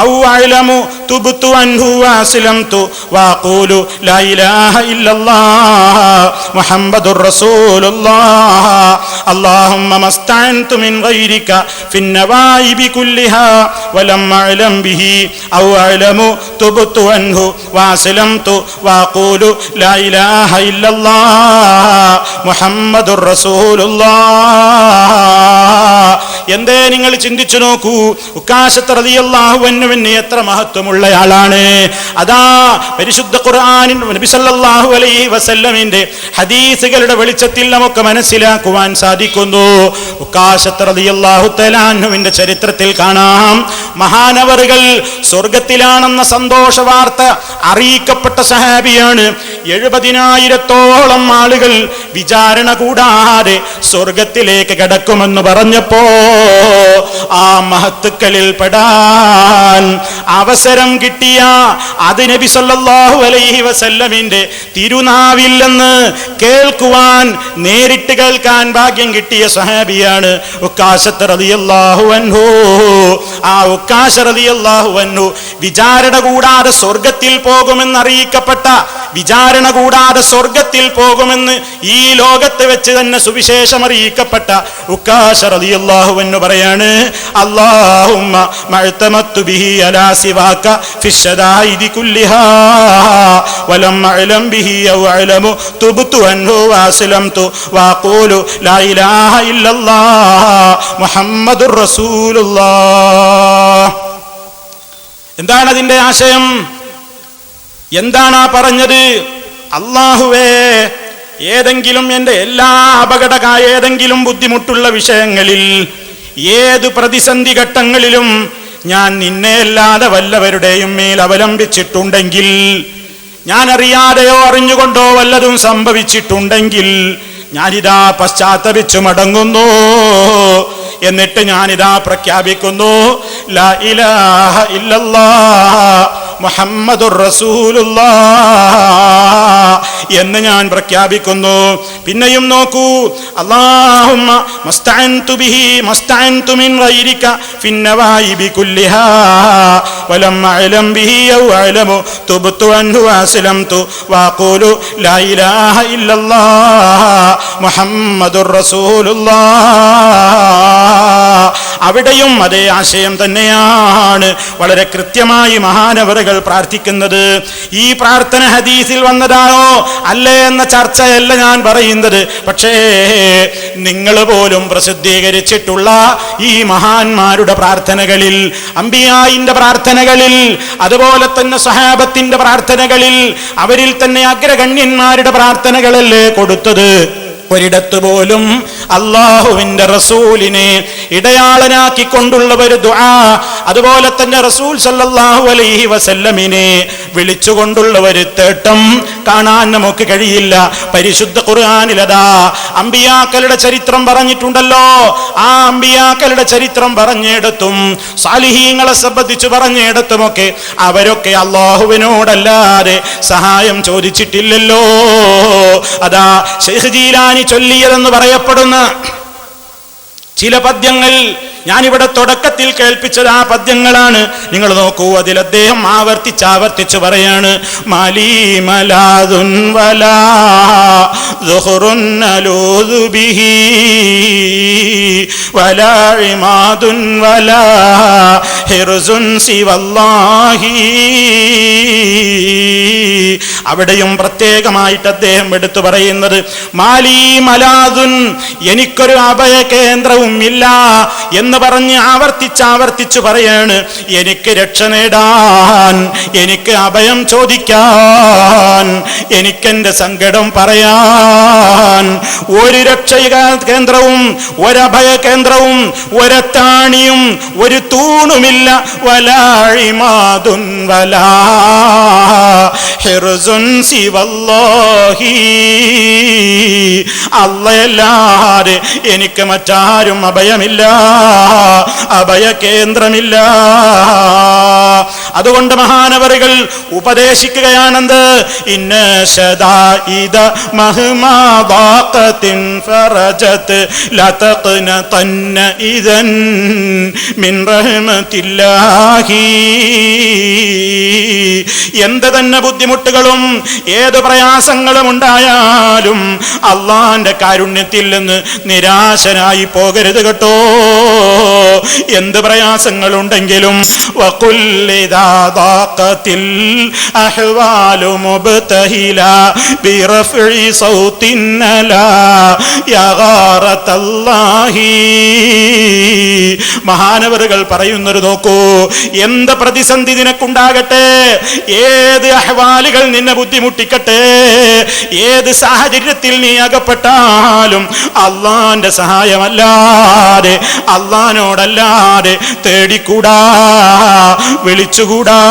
ഔ അഅലമു തുബ്തു അൻഹു വഅസ്ലംതു വഅഖൂലു ലാ ഇലാഹ ഇല്ലല്ലാഹ് മുഹമ്മദുർ റസൂലുള്ളാഹ് അല്ലാഹുമ്മ മസ്തഅൻതു മിൻ ഗൈരിക ഫിന്നവായിബി കുല്ലിഹാ വലം അഅലം ബിഹി ഔ അഅലമു തുബ്തു അൻഹു വഅസ്ലംതു വഅഖൂലു ലാ ഇലാഹ ഇല്ലല്ലാഹ് മുഹമ്മദുർ റസൂലുള്ളാഹ്. എന്തേ നിങ്ങൾ ചിന്തിച്ചു നോക്കൂ, ഉക്കാശത്ത് റളിയല്ലാഹു അൻഹുവിന് എത്ര മഹത്വമുള്ളയാളാണ്. അതാ പരിശുദ്ധ ഖുർആനിൽ നബി സല്ലല്ലാഹു അലൈഹി വസല്ലമിന്റെ ഹദീസുകളുടെ വെളിച്ചത്തിൽ നമുക്ക് മനസ്സിലാക്കുവാൻ സാധിക്കുന്നു. ഉക്കാശത്ത് റളിയല്ലാഹു തആല അൻഹുവിന്റെ ചരിത്രത്തിൽ കാണാം, മഹാനവറുകൾ സ്വർഗത്തിലാണെന്ന സന്തോഷ വാർത്ത അറിയിക്കപ്പെട്ട സഹാബിയാണ്. 70,000-ഓളം ആളുകൾ വിചാരണ കൂടാതെ സ്വർഗത്തിലേക്ക് കടക്കുമെന്ന് പറഞ്ഞപ്പോ ആ മഹത്തുക്കളിൽ പെടാൻ അവസരം കിട്ടിയ അത് നബി സല്ലല്ലാഹു അലൈഹി വസല്ലമിന്റെ തിരുനാവിൽ നിന്ന് കേൾക്കുവാൻ, നേരിട്ട് കേൾക്കാൻ ഭാഗ്യം കിട്ടിയ സഹാബിയാണ് ഉക്കാശത്ത് റളിയല്ലാഹു അൻഹു. ആ ഉക്കാശ റളിയല്ലാഹു അൻഹു വിചാരണ കൂടാതെ സ്വർഗത്തിൽ പോകുമെന്ന് അറിയിക്കപ്പെട്ട, വിചാരണ കൂടാതെ സ്വർഗത്തിൽ പോകുമെന്ന് ഈ ലോകത്ത് വെച്ച് തന്നെ സുവിശേഷം അറിയിക്കപ്പെട്ട ഉക്കാശ റളിയല്ലാഹു അൻഹു പറയാണ്, അല്ലാഹുമ്മ മഅ്തമത്തു ബിഹി അലാ സിവാക ഫിശ്ശദായിദി കുല്ലിഹാ വലം അഅലം ബിഹി ഔ അഅലമു തുബ്തു അൻഹു വഅസ്ലംതു വഅഖൂലു ലാ ഇലാഹ ഇല്ലല്ലാഹ് മുഹമ്മദുർ റസൂലുള്ളാഹ്. എന്താണ് അതിന്റെ ആശയം? എന്താണ് പറഞ്ഞത്? അല്ലാഹുവേ, ഏതെങ്കിലും എൻ്റെ എല്ലാ ഏതെങ്കിലും ബുദ്ധിമുട്ടുള്ള വിഷയങ്ങളിൽ, ഏത് പ്രതിസന്ധി ഘട്ടങ്ങളിലും ഞാൻ നിന്നെ അല്ലാതെ വല്ലവരുടെയും മേൽ അവലംബിച്ചിട്ടുണ്ടെങ്കിൽ, ഞാൻ അറിയാതെയോ അറിഞ്ഞുകൊണ്ടോ വല്ലതും സംഭവിച്ചിട്ടുണ്ടെങ്കിൽ ഞാനിതാ പശ്ചാത്തപിച്ചു മടങ്ങുന്നു. എന്നിട്ട് ഞാനിതാ പ്രഖ്യാപിക്കുന്നു, ലാ ഇലാഹ ഇല്ലല്ലാഹ് മുഹമ്മദുർ റസൂലുള്ളാഹ് എന്ന് ഞാൻ പ്രഖ്യാപിക്കുന്നു. പിന്നെയും നോക്കൂ, അല്ലാഹുമ്മ മസ്തഅൻതു ബിഹി മസ്തഅൻതു മിൻ ഗൈരിക ഫിന്നവായിബി കുല്ലിഹാ വലം അഅലം ബിഹി ഔ അഅലമു തുബ്തു അൻഹു വഅസ്ലംതു വഅഖൂലു ലാ ഇലാഹ ഇല്ലല്ലാഹ് മുഹമ്മദുർ റസൂലുള്ളാഹ്. അവിടെയും അതേ ആശയം തന്നെയാണ് വളരെ കൃത്യമായി മഹാനവറുകൾ പ്രാർത്ഥിക്കുന്നത്. ഈ പ്രാർത്ഥന ഹദീസിൽ വന്നതാണോ അല്ലേ എന്ന ചർച്ചയല്ല ഞാൻ പറയുന്നത്. പക്ഷേ നിങ്ങൾ പോലും പ്രസിദ്ധീകരിച്ചിട്ടുള്ള ഈ മഹാന്മാരുടെ പ്രാർത്ഥനകളിൽ, അംബിയായിന്റെ പ്രാർത്ഥനകളിൽ, അതുപോലെ തന്നെ സഹാബത്തിന്റെ പ്രാർത്ഥനകളിൽ, അവരിൽ തന്നെ അഗ്രഗണ്യന്മാരുടെ പ്രാർത്ഥനകളല്ലേ കൊടുത്തത്. ഒരിടത്ത് പോലും അല്ലാഹുവിന്റെ റസൂലിനെ ഇടയാളനാക്കിക്കൊണ്ടുള്ള ഒരു ദുആ, അതുപോലെ തന്നെ റസൂൽ സല്ലല്ലാഹു അലൈഹി വസല്ലമിനെ വിളിച്ചുകൊണ്ടുള്ള ഒരു തേട്ടം കാണാൻ നമുക്ക് കഴിയില്ല. പരിശുദ്ധ ഖുർആനിലതാ അമ്പിയാക്കളുടെ ചരിത്രം പറഞ്ഞിട്ടുണ്ടല്ലോ. ആ അമ്പിയാക്കളുടെ ചരിത്രം പറഞ്ഞിടത്തും സാലിഹീങ്ങളെ സംബന്ധിച്ച് പറഞ്ഞിടത്തുമൊക്കെ അവരൊക്കെ അല്ലാഹുവിനോടല്ലാതെ സഹായം ചോദിച്ചിട്ടില്ലല്ലോ. അതാ ശൈഖ് ജീലാനി ചൊല്ലിയതെന്ന് പറയപ്പെടുന്ന ചില പദ്യങ്ങൾ ഞാനിവിടെ തുടക്കത്തിൽ കേൾപ്പിച്ചത് ആ പദ്യങ്ങളാണ്. നിങ്ങൾ നോക്കൂ, അതിൽ അദ്ദേഹം ആവർത്തിച്ച് പറയാണ്, മാലീ മലാദുൻ വലാ ദുഹ്റുൻ അലൂദു ബിഹി വലാ ഇമാദുൻ വലാ ഹിർസുൻ സിവല്ലാഹി. അവിടെയും പ്രത്യേകമായിട്ട് അദ്ദേഹം എടുത്തു പറയുന്നത്, മാലീ മലാദുൻ, എനിക്കൊരു അഭയ കേന്ദ്രവും ഇല്ല എന്ന് പറഞ്ഞ് ആവർത്തിച്ച് പറയാണ്. എനിക്ക് രക്ഷ നേടാൻ, എനിക്ക് അഭയം ചോദിക്കാൻ, എനിക്കെന്റെ സങ്കടം പറയാൻ ഒരു രക്ഷ കേന്ദ്രവും ഒരഭയ കേന്ദ്രവും ഒരത്താണിയും ഒരു തൂണുമില്ല. വലാ ഇമാദുൻ വലാ ഹിർസുൻ സിവല്ലാഹി. അല്ലാഹുവല്ലാതെ എനിക്ക് മറ്റാരും അഭയമില്ല, അഭയ കേന്ദ്രമില്ല. അതുകൊണ്ട് മഹാനവറുകൾ ഉപദേശിക്കുകയാണെന്ത്, ഇന്ന ശദാഇദ മഹ്മാ ضاقത്തിൻ ഫറജത് ലതഖ്നതന്ന ഇദൻ മിൻ റഹ്മത്തില്ലാഹി. എന്ത് തന്നെ ബുദ്ധിമുട്ടുകളും ഏത് പ്രയാസങ്ങളും ഉണ്ടായാലും അള്ളാന്റെ കാരുണ്യത്തിൽ നിന്ന് നിരാശനായി പോകരുത് കേട്ടോ. എന്ത് പ്രയാസങ്ങളുണ്ടെങ്കിലും വഖുല്ലിദാ ضاقത്തിൽ അഹ്വാലു മുബ്തഹില ബിറഫ്ഇ സൗത്തിൻ ലാ യഗാറതല്ലാഹി. മഹാനവറുകൾ പറയുന്നത് നോക്കൂ, എന്ത് പ്രതിസന്ധി നിനക്കുണ്ടാകട്ടെ, ഏത് അഹ്വാലുകൾ നിന്നെ ബുദ്ധിമുട്ടിക്കട്ടെ, ഏത് സാഹചര്യത്തിൽ നീ അകപ്പെട്ടാലും അള്ളാന്റെ സഹായമല്ലാതെ, അള്ളാനോടല്ലാതെ തേടിക്കൂടാ, വിളിച്ചുകൂടാ.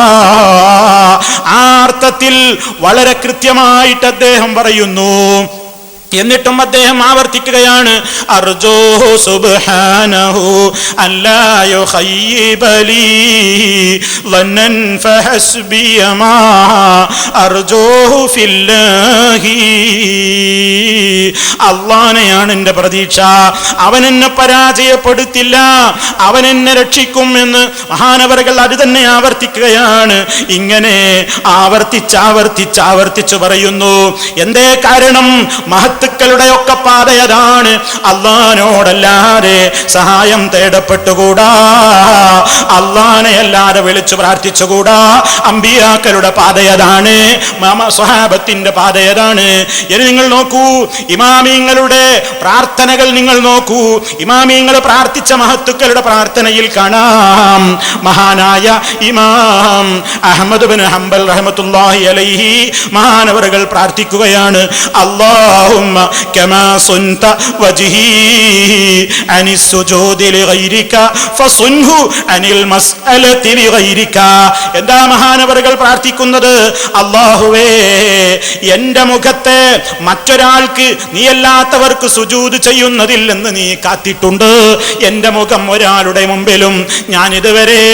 ആ അർത്ഥത്തിൽ വളരെ കൃത്യമായിട്ട് അദ്ദേഹം പറയുന്നു. എന്നിട്ടും അദ്ദേഹം ആവർത്തിക്കുകയാണ്, അർജൂഹു സുബ്ഹാനഹു അല്ലാ യുഖയ്യിബലി ളന്നൻ ഫഹസ്ബിയ മാ അർജൂഹു ഫില്ലാഹി. അല്ലാഹനെയാണ് എൻ്റെ പ്രതീക്ഷ, അവൻ എന്നെ പരാജയപ്പെടുത്തില്ല, അവൻ എന്നെ രക്ഷിക്കും എന്ന് മഹാനവറുകൾ അത് തന്നെ ആവർത്തിക്കുകയാണ്. ഇങ്ങനെ ആവർത്തിച്ച് പറയുന്നു. എന്തേ കാരണം? മഹത്തുക്കളുടെ ഒക്കെ പാതയതാണ്. അള്ളാനോടല്ലാതെ സഹായം തേടപ്പെട്ടുകൂടാ, അള്ളാനെ അല്ലാതെ വിളിച്ചു പ്രാർത്ഥിച്ചുകൂടാ. അമ്പിയാക്കളുടെ പാതയതാണ്, സ്വഹാബത്തിന്റെ പാതയതാണ്. ഇനി നിങ്ങൾ നോക്കൂ, ഇമാമിങ്ങളുടെ പ്രാർത്ഥനകൾ നിങ്ങൾ നോക്കൂ. ഇമാമിങ്ങൾ പ്രാർത്ഥിച്ച മഹത്തുക്കളുടെ പ്രാർത്ഥനയിൽ കാണാം, മഹാനായ ഇമാം അഹ്മദ് ബിൻ ഹംബൽ റഹ്മത്തുള്ളാഹി അലൈഹി മഹാനവറുകൾ പ്രാർത്ഥിക്കുകയാണ്, അല്ലാഹുമ്മ കമാ സുൻത വജ്ഹി അനിസ് സുജൂദി ലിഗൈരിക ഫസുൻഹു അനിൽ മസ്അലതി ലിഗൈരിക. എന്താ മഹാനവറുകൾ പ്രാർത്ഥിക്കുന്നത്? അല്ലാഹുവേ, എൻ്റെ മുഖത്തെ മറ്റൊരാൾക്ക് നീയല്ലാത്തവർക്ക് സുജൂദ് ചെയ്യുന്നതില്ലെന്ന് നീ കാത്തിട്ടുണ്ട്. എൻ്റെ മുഖം ഒരാളുടെ മുമ്പിലും ഞാൻ ഇതുവരെ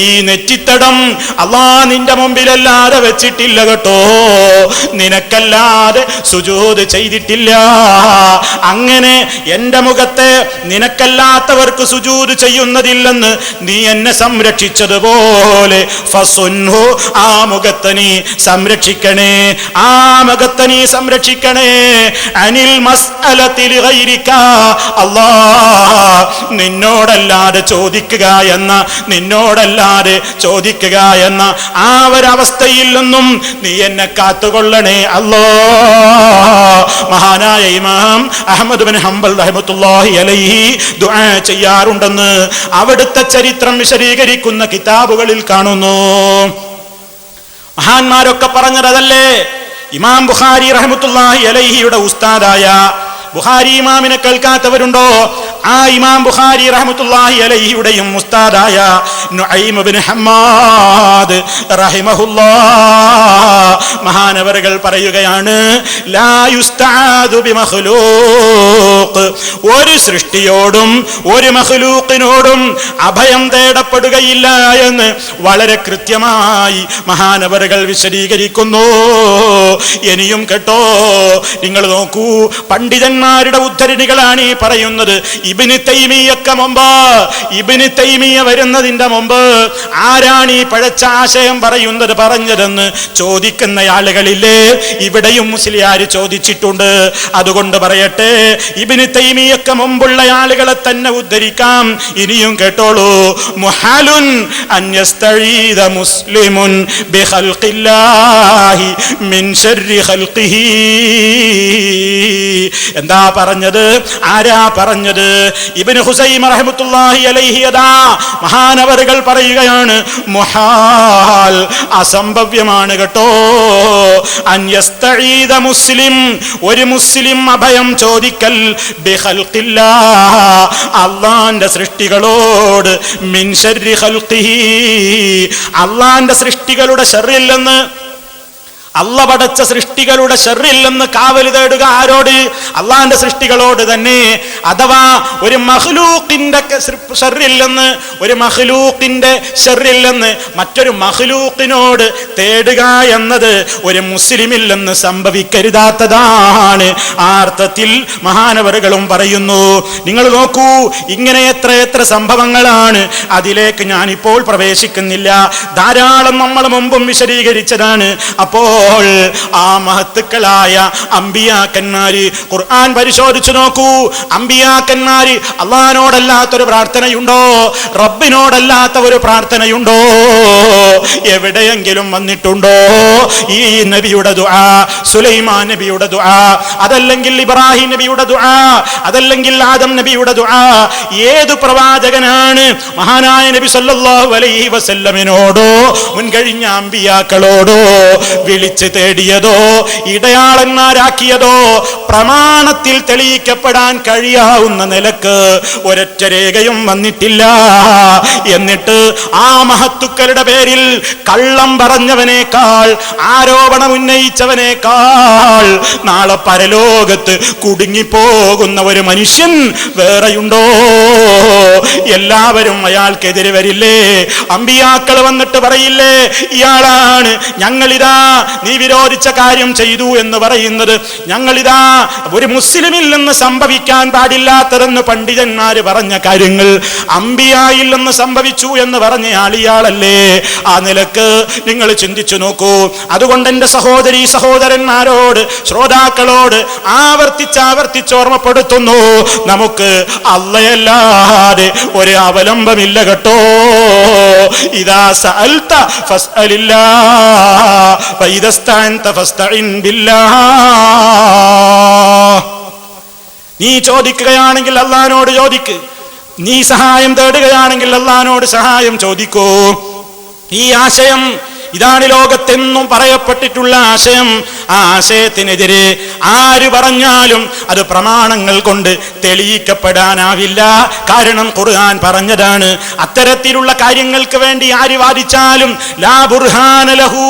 ഈ നെറ്റിത്തടം അല്ലാ നിന്റെ മുമ്പിലല്ലാതെ വെച്ചിട്ടില്ല കേട്ടോ, നിനക്കല്ലാതെ സുജൂദ് ചെയ്തിട്ടില്ല. അങ്ങനെ എൻ്റെ മുഖത്തെ നിനക്കല്ലാത്തവർക്ക് സുജൂദ് ചെയ്യുന്നതില്ലെന്ന് നീ എന്നെ സംരക്ഷിച്ചതുപോലെ ഫസുൻഹു, ആ മുഖത്തെ നീ സംരക്ഷിക്കണേ, ആ മുഖത്തെ നീ സംരക്ഷിക്കണേ. അനിൽ മസ്അലതി ലിഗൈരിക, അല്ലാഹ് നിന്നോടല്ലാതെ ചോദിക്കുക എന്ന ആ ഒരവസ്ഥയിൽ നിന്നും നീ എന്നെ കാത്തുകൊള്ളണേ അല്ലാഹ്. മഹാനായ ഇമാം അഹ്മദ് ബിൻ ഹംബൽ റഹ്മത്തുള്ളാഹി അലൈഹി ദുആ ചെയ്യാറുണ്ടെന്ന് അവിടുത്തെ ചരിത്രം വിശദീകരിക്കുന്ന കിതാബുകളിൽ കാണുന്നു. മഹാന്മാരൊക്കെ പറഞ്ഞതല്ലേ. ഇമാം ബുഖാരി റഹ്മത്തുള്ളാഹി അലൈഹിയുടെ ഉസ്താദായ ബുഖാരി ഇമാമിനെ കേൾക്കാത്തവരുണ്ടോ? ആ ഇമാം ബുഖാരി റഹ്മത്തുള്ളാഹി അലൈഹിയുടെയും ഉസ്താദായ നുഐം ഇബ്നു ഹമ്മാദ് റഹിമഹുല്ലാഹ് മഹാനവറുകൾ പറയുകയാണ്, ലാ യുസ്തആദു ബിമഖ്ലൂഖ്, ഒരു സൃഷ്ടിയോടും ഒരു മഖ്ലൂഖിനോടും അഭയം തേടപ്പെടുകയില്ല എന്ന് വളരെ കൃത്യമായി മഹാനവറുകൾ വിശദീകരിക്കുന്നു. ഇനിയും കേട്ടോ, നിങ്ങൾ നോക്കൂ, പണ്ഡിതന്മാർ പണ്ഡിതന്മാരുടെ ഉദ്ധരണികളാണ് ഈ പറയുന്നത്. ഇബ്നു തൈമിയ്യക്ക് മുമ്പ്, ഇബ്നു തൈമിയ്യ വരുന്നതിന്റെ മുമ്പ് ആരാണ് ഈ പഴച്ച ആശയം പറഞ്ഞതെന്ന് ചോദിക്കുന്ന ആളുകളില്ലേ? ഇവിടെയും മുസ്ലിയാർ ചോദിച്ചിട്ടുണ്ട്. അതുകൊണ്ട് പറയട്ടെ, ഇബ്നു തൈമിയ്യക്ക് മുമ്പുള്ള ആളുകളെ തന്നെ ഉദ്ധരിക്കാം. ഇനിയും കേട്ടോളൂ. മുഹാലുൻ അൻ യസ്തഈദ മുസ്ലിമുൻ ബിഖൽഖില്ലാഹി മിൻ ശർരി ഖൽഖിഹി. എന്താ പറഞ്ഞത്? ആരാ പറഞ്ഞത്? ഇബ്നു ഹുസൈമ റഹ്മത്തുള്ളാഹി അലൈഹി അദാ മഹാനവറുകൾ പറയുകയാണ്, മുഹാൽ, അസംഭവ്യമാണ് കേട്ടോ. അൻ യസ്തഈദ മുസ്ലിം, ഒരു മുസ്ലിം അഭയം ചോദിക്കൽ, ബിഖൽഖില്ലാഹ്, അല്ലാഹുവിന്റെ സൃഷ്ടികളോട്, മിൻ ശർരി ഖൽഖിഹി, അല്ലാഹുവിന്റെ സൃഷ്ടികളുടെ ശർറിൽ നിന്ന്, അല്ലാഹു പടച്ച സൃഷ്ടികളുടെ ശർറിൽ നിന്ന് കാവൽ തേടുക. ആരോട്? അള്ളാന്റെ സൃഷ്ടികളോട് തന്നെ. അഥവാ ഒരു മഖ്ലൂഖിന്റെ ശർറിൽ നിന്ന്, ഒരു മഖ്ലൂഖിന്റെ ശർറിൽ നിന്ന് മറ്റൊരു മഖ്ലൂഖിനോട് തേടുക എന്നത് ഒരു മുസ്ലിമിൽ നിന്ന് സംഭവിക്കരുതാത്തതാണ്. ആ അർത്ഥത്തിൽ മഹാനവറുകളും പറയുന്നു. നിങ്ങൾ നോക്കൂ, ഇങ്ങനെ എത്ര സംഭവങ്ങളാണ്. അതിലേക്ക് ഞാനിപ്പോൾ പ്രവേശിക്കുന്നില്ല. ധാരാളം നമ്മൾ മുമ്പും വിശദീകരിച്ചതാണ്. അപ്പോൾ ആ മഹത്തുക്കളായ അമ്പിയാക്കന്മാര്, ഖുർആൻ പരിശോധിച്ചു നോക്കൂ. അമ്പിയാക്കന്മാര് അള്ളാഹിനോടല്ലാത്തൊരു പ്രാർത്ഥനയുണ്ടോ? റബ്ബിനോടല്ലാത്ത ഒരു പ്രാർത്ഥനയുണ്ടോ? എവിടെയെങ്കിലും വന്നിട്ടുണ്ടോ? ഈ നബിയുടെ ദുആ, സുലൈമാൻ നബിയുടെ ദുആ, അതല്ലെങ്കിൽ ഇബ്രാഹിം നബിയുടെ ദുആ, അതല്ലെങ്കിൽ ആദം നബിയുടെ ദുആ, ഏതു പ്രവാചകനാണ് മഹാനായ നബി സല്ലല്ലാഹു അലൈഹി വസല്ലമിനോടോ മുൻകഴിഞ്ഞ അമ്പിയാക്കളോടോ വിളിച്ച് തേടിയതോ ഇടയാളന്മാരാക്കിയതോ? പ്രമാണത്തിൽ തെളിയിക്കപ്പെടാൻ കഴിയാവുന്ന നിലക്ക് ഒരൊറ്റ രേഖയും വന്നിട്ടില്ല. എന്നിട്ട് ആ മഹത്തുക്കളുടെ പേരിൽ കള്ളം പറഞ്ഞവനേക്കാൾ, ആരോപണം ഉന്നയിച്ചവനേക്കാൾ നാളെ പരലോകത്ത് കുടുങ്ങിപ്പോകുന്ന ഒരു മനുഷ്യൻ വേറെയുണ്ടോ? എല്ലാവരും അയാൾക്കെതിരെ വരില്ലേ? അമ്പിയാക്കൾ വന്നിട്ട് പറയില്ലേ, ഇയാളാണ് ഞങ്ങളിതാ നീ വിരോധിച്ച കാര്യം ചെയ്തു എന്ന് പറയുന്നത്, ഞങ്ങളിതാ ഒരു മുസ്ലിമിൽ നിന്ന് സംഭവിക്കാൻ പാടില്ലാത്തതെന്ന് പണ്ഡിതന്മാര് പറഞ്ഞ കാര്യങ്ങൾ അമ്പിയായിൽ നിന്ന് സംഭവിച്ചു എന്ന് പറഞ്ഞ ആളിയാളല്ലേ? ആ നിലക്ക് നിങ്ങൾ ചിന്തിച്ചു നോക്കൂ. അതുകൊണ്ട് എന്റെ സഹോദരീ സഹോദരന്മാരോട്, ശ്രോതാക്കളോട് ആവർത്തിച്ച് ഓർമ്മപ്പെടുത്തുന്നു, നമുക്ക് അല്ലാഹയല്ലാതെ ഒരു അവലംബമില്ല കേട്ടോ. ഇദാ സഅൽത ഫസ്അലില്ലാഹ് ഫഇദസ്തഅൻത ഫസ്തഇൻ ബില്ലാഹ്. നീ ചോദിക്കുകയാണെങ്കിൽ അല്ലാഹുവിനോട് ചോദിക്ക്. നീ സഹായം തേടുകയാണെങ്കിൽ അല്ലാഹുവിനോട് സഹായം ചോദിക്കൂ. ഈ ആശയം ഇതാണ് ലോകത്തെന്നും പറയപ്പെട്ടിട്ടുള്ള ആശയം. ആ ആശയത്തിനെതിരെ ആര് പറഞ്ഞാലും അത് പ്രമാണങ്ങൾ കൊണ്ട് തെളിയിക്കപ്പെടാനാവില്ല. കാരണം ഖുർആൻ പറഞ്ഞതാണ്. അത്തരത്തിലുള്ള കാര്യങ്ങൾക്ക് വേണ്ടി ആര് വാദിച്ചാലും ലാ ബുർഹാന ലഹു,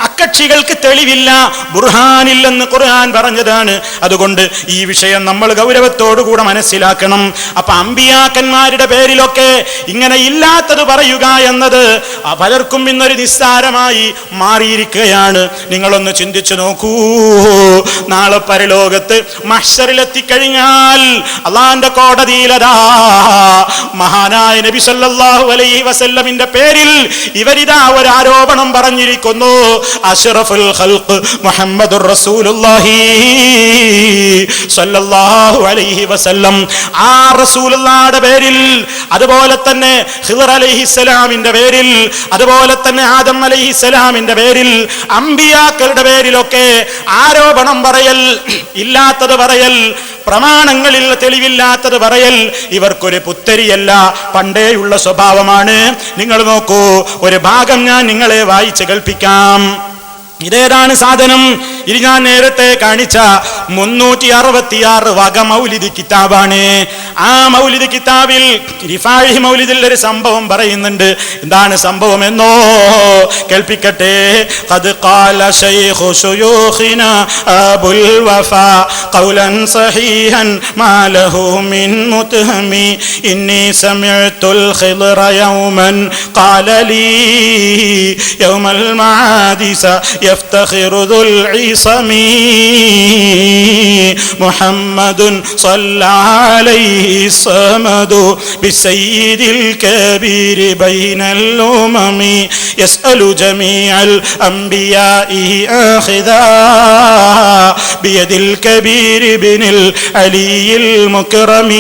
അക്കക്ഷികൾക്ക് തെളിവില്ല, ബുർഹാനില്ലെന്ന് ഖുർആൻ പറഞ്ഞതാണ്. അതുകൊണ്ട് ഈ വിഷയം നമ്മൾ ഗൗരവത്തോടുകൂടെ മനസ്സിലാക്കണം. അപ്പൊ അമ്പിയാക്കന്മാരുടെ പേരിലൊക്കെ ഇങ്ങനെ ഇല്ലാത്തത് പറയുക എന്നത് പലർക്കും ഇന്നൊരു നിസ്സാരമായി മാറിയിരിക്കുകയാണ്. നിങ്ങളൊന്ന് ചിന്തിച്ചു നോക്കൂ. നാളെ പരലോകത്ത് മഹ്ശറിലെത്തിക്കഴിഞ്ഞാൽ അള്ളാന്റെ കോടതിയിലതാ മഹാനായ നബി സല്ലല്ലാഹു അലൈഹി വസല്ലമിന്റെ പേരിൽ ഇവരിതാ ഒരു ആരോപണം പറഞ്ഞിരിക്കുന്നു. അഷ്റഫുൽ ഖൽഖ് മുഹമ്മദുർ റസൂലുള്ളാഹി സല്ലല്ലാഹു അലൈഹി വസല്ലം, ആ റസൂലുള്ളാഹിയുടെ പേരിൽ, അതുപോലെ തന്നെ ഖിദ്ർ അലൈഹിസ്സലാമിന്റെ പേരിൽ, അതുപോലെ തന്നെ ആദം അലൈഹിസ്സലാമിന്റെ പേരിൽ, അമ്പിയാക്കളുടെ പേരിലൊക്കെ ആരോപണം പറയൽ, ഇല്ലാത്തത് പറയൽ, പ്രമാണങ്ങളിൽ തെളിവില്ലാത്തത് പറയൽ ഇവർക്കൊരു പുത്തരിയല്ല, പണ്ടേയുള്ള സ്വഭാവമാണ്. നിങ്ങൾ നോക്കൂ, ഒരു ഭാഗം ഞാൻ നിങ്ങളെ വായിച്ച് കേൾപ്പിക്കാം. ഇതേതാണ് സാധനം? ഇത് ഞാൻ നേരത്തെ കാണിച്ച 366 വക മൗലിദ് കിതാബാണ്. ആ മൗലിദ് കിതാബിൽ റിഫാഇ മൗലിദിൽ ഒരു സംഭവം പറയുന്നുണ്ട്. എന്താണ് സംഭവം എന്നോ കേൾപ്പിക്കട്ടെ. ഖദ് ഖാല ശൈഖു ശുയൂഖിനാ അബുൽ വഫാ ഖൗലൻ സഹീഹൻ മാ ലഹു മിൻ മുത്ഹമി ഇന്നി സമിഅതുൽ ഖിദ്റ യൗമൻ ഖാല ലീ യൗമൽ മആദിസ سيفتخر ذو العصم محمد صلى عليه الصمد بالسيد الكبير بين الأمم يسأل جميع الأنبياء آخذا بيد الكبير بن العلي المكرم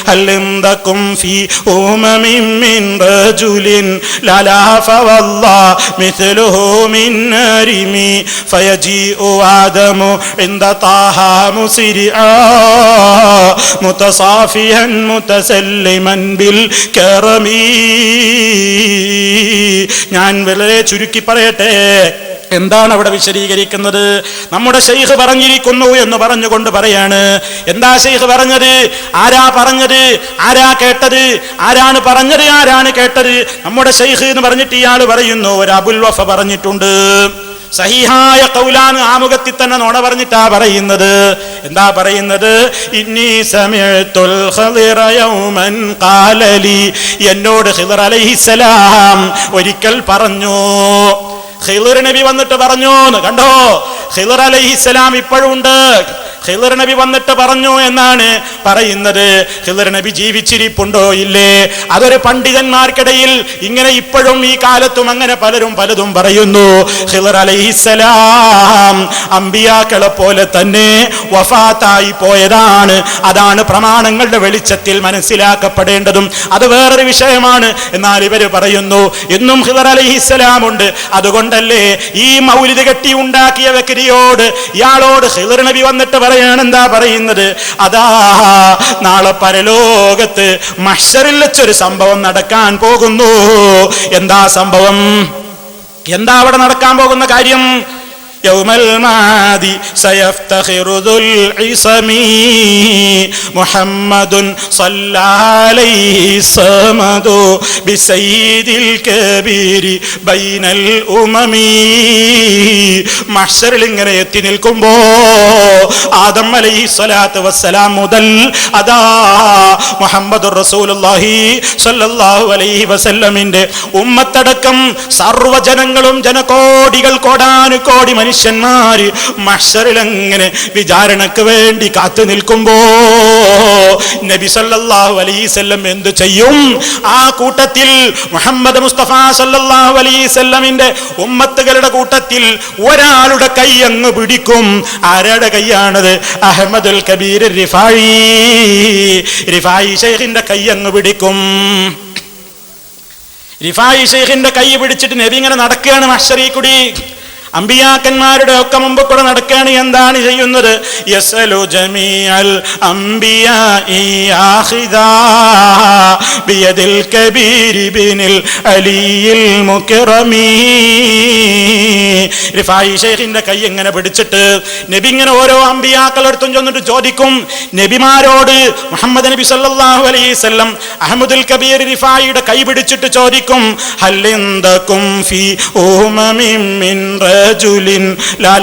هل عندكم في أمم من رجل لا فوالله مثله من نارم فيجيء آدم عند طه مسرعا متصافيا متسلما بالكرم. ഞാൻ വളരെ ചുരുക്കി പറയട്ടെ, എന്താണ് അവിടെ വിശദീകരിക്കുന്നത്? നമ്മുടെ ശൈഖ് പറഞ്ഞിരിക്കുന്നു എന്ന് പറഞ്ഞുകൊണ്ട് പറയാണ്. എന്താ ശൈഖ് പറഞ്ഞത്? ആരാ പറഞ്ഞത്? ആരാ കേട്ടത്? ആരാണ് പറഞ്ഞത്? ആരാണ് കേട്ടത്? നമ്മുടെ ശൈഖ് എന്ന് പറഞ്ഞിട്ട് ഇയാൾ പറയുന്നു, ഒരു അബുൽ വഫ പറഞ്ഞിട്ടുണ്ട്. സഹിഹായ ഖൗലാണ്, ആമുഖത്തിൽ തന്നെ നോണ പറഞ്ഞിട്ടാ പറയുന്നത്. എന്താ പറയുന്നത്? ഇന്നി സമിഅതുൽ ഖളിറ യൗമൻ ഖാല ലി, എന്നോട് ഖിളർ അലൈഹിസ്സലാം ഒരിക്കൽ പറഞ്ഞു. ഖിളർ നബി വന്നിട്ട് പറഞ്ഞു. കണ്ടോ, ഖിളർ അലൈഹിസ്സലാം ഇപ്പോഴും ഉണ്ട്. ഖിളർ നബി വന്നിട്ട് പറഞ്ഞു എന്നാണ് പറയുന്നത്. ഖിളർ നബി ജീവിച്ചിരിപ്പുണ്ടോ ഇല്ലേ? അതൊരു പണ്ഡിതന്മാർക്കിടയിൽ ഇങ്ങനെ ഇപ്പോഴും ഈ കാലത്തും അങ്ങനെ പലരും പലതും പറയുന്നു. ഖിളർ അലൈഹിസ്സലാം അമ്പിയാക്കളെ പോലെ തന്നെ വഫാത്തായി പോയതാണ്. അതാണ് പ്രമാണങ്ങളുടെ വെളിച്ചത്തിൽ മനസ്സിലാക്കപ്പെടേണ്ടതും. അത് വേറൊരു വിഷയമാണ്. എന്നാൽ ഇവര് പറയുന്നു ഇന്നും ഖിളർ അലൈഹിസ്സലാം ഉണ്ട്. അതുകൊണ്ടല്ലേ ഈ മൗലിദ് കെട്ടി ഉണ്ടാക്കിയ വ്യക്തിയോട്, ഇയാളോട് ഖിളർ നബി വന്നിട്ട് എന്താ പറയുന്നത്? അതാ നാളെ പരലോകത്ത് മഹ്ശറിൽ വെച്ചൊരു സംഭവം നടക്കാൻ പോകുന്നു. എന്താ സംഭവം? എന്താ അവിടെ നടക്കാൻ പോകുന്ന കാര്യം? യൗമൽ മാദി സയഫ്തഖിറു ദുൽ ഇസമി മുഹമ്മദുൻ സല്ലല്ലാഹി സമദു ബിസയ്യിദിൽ കബീരി ബൈനൽ ഉമമി. മഹ്ശറിൽ ഇങ്ങനെ എത്തി നിൽക്കുമ്പോ ആദം അലൈഹിസ്സലാത്തു വസ്സലാം മുതൽ അതാ മുഹമ്മദുർ റസൂലുള്ളാഹി സ്വല്ലല്ലാഹു അലൈഹി വസല്ലമിന്റെ ഉമ്മത്തടക്കം സർവ്വജനങ്ങളും ജനകോടികൾ കോടാനുകോടി മനുഷ്യന്മാര് മഹ്ശറിൽ അങ്ങനെ വിചാരണക്ക് വേണ്ടി കാത്തു നിൽക്കുമ്പോ നബി സല്ലല്ലാഹു അലൈഹി വസല്ലം എന്തു ചെയ്യും? ആ കൂട്ടത്തിൽ മുഹമ്മദ് മുസ്തഫ സല്ലല്ലാഹു അലൈഹി വസല്ലമിന്റെ ഉമ്മത്തുകളുടെ കൂട്ടത്തിൽ ഒരാളുടെ കൈ അങ്ങ് പിടിക്കും. ആരുടെ കൈയാണത്? അഹ്മദുൽ കബീർ റിഫായി ശൈഖിന്റെ കൈ അങ്ങ് പിടിക്കും. റിഫായി ശൈഖിന്റെ കൈ പിടിച്ചിട്ട് നബി ഇങ്ങനെ നടക്കുകയാണ് മഹ്ശറിൽ കൂടി. അമ്പിയാക്കന്മാരുടെ ഒക്കെ മുമ്പ് കൂടെ നടക്കുകയാണ്. എന്താണ് ചെയ്യുന്നത്? യസ്അലു ജമീഅൽ അംബിയാഇ ആഖിദാ ബിയദിൽ കബീരി ബിനിൽ അലിയിൽ മുക്റമി. റിഫായി ശൈഖിന്റെ കൈ ഇങ്ങനെ പിടിച്ചിട്ട് നബി ഇങ്ങനെ ഓരോ അമ്പിയാക്കളടുത്തും ചെന്നിട്ട് ചോദിക്കും. നബിമാരോട് മുഹമ്മദ് നബി സല്ലല്ലാഹു അലൈഹി വസല്ലം അഹ്മദുൽ കബീർ റിഫായിയുടെ കൈ പിടിച്ചിട്ട് ചോദിക്കും, ഹൽ ഇൻദകും ഫീ ഉമമിൻ മിൻ റജുലിൻ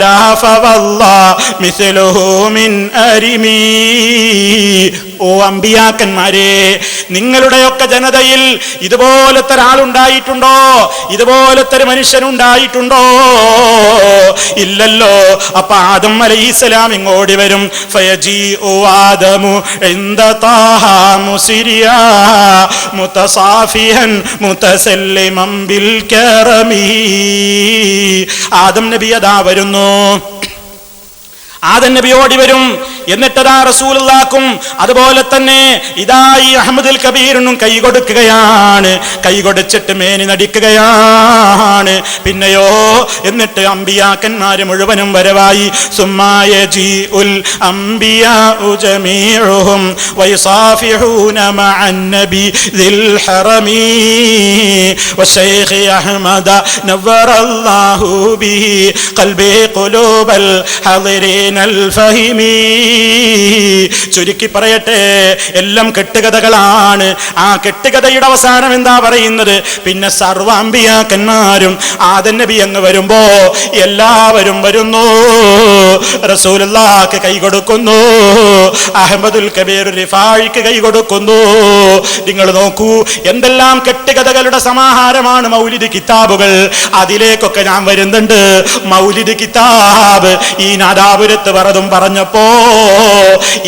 ലാ ഫവല്ലാഹ് മിസ്ലുഹു മിൻ അരിമി. ഓ അമ്പിയാക്കന്മാരെ, നിങ്ങളുടെയൊക്കെ ജനതയിൽ ഇതുപോലത്തെ ഒരാളുണ്ടായിട്ടുണ്ടോ? ഇതുപോലത്തെ ഒരു മനുഷ്യനുണ്ടായിട്ടുണ്ടോ? ഇല്ലല്ലോ. അപ്പൊ ആദം അലൈഹിസ്സലാം ഇങ്ങോടി വരും. ഫയജീഉ ആദമു ഇൻദ താഹ മുസിരിയാ മുതസാഫിഹൻ മുതസല്ലിമൻ ബിൽ കറമി. ആദം നബി അതാ വരുന്നു. ആദം നബി ഓടി വരും. എന്നിട്ടതാ റസൂലുള്ളാഹ്ക്കും അതുപോലെ തന്നെ ഇതാ ഈ അഹ്മദുൽ കബീറിനും കൈ കൊടുക്കുകയാണ്. കൈ കൊടുച്ചിട്ട് മേനി നടിക്കുകയാണ്. പിന്നെയോ എന്നിട്ട് അമ്പിയാക്കന്മാര് മുഴുവനും വരവായി. സുമ്മായജീഉൽ അംബിയാഉ ജമീഉഹും വയസാഫിഹൂന മഅൻ നബി ദിൽ ഹറമി വശൈഖി അഹ്മദ നവറല്ലാഹു ബിഹി ഖൽബി ഖുലൂബൽ ഹളിരി മിനൽ ഫഹിമി. ചുരുക്കി പറയട്ടെ, എല്ലാം കെട്ടുകഥകളാണ്. ആ കെട്ടുകഥയുടെ അവസാനം എന്താ പറയുന്നത്? പിന്നെ സർവ്വ അമ്പിയാക്കന്മാരും ആദം നബി അങ്ങ് വരുമ്പോ എല്ലാവരും വരുന്നു, റസൂലുള്ളാഹിക്ക് കൈ കൊടുക്കുന്നു, അഹ്മദുൽ കബീർ റിഫായിക്ക് കൈ കൊടുക്കുന്നു. നിങ്ങൾ നോക്കൂ, എന്തെല്ലാം കെട്ടുകഥകളുടെ സമാഹാരമാണ് മൗലിദ് കിതാബുകൾ. അതിലേക്കൊക്കെ ഞാൻ വരുന്നുണ്ട്. മൗലിദ് കിതാബ് ഈ നാദാപുരത്ത് വറതും പറഞ്ഞപ്പോ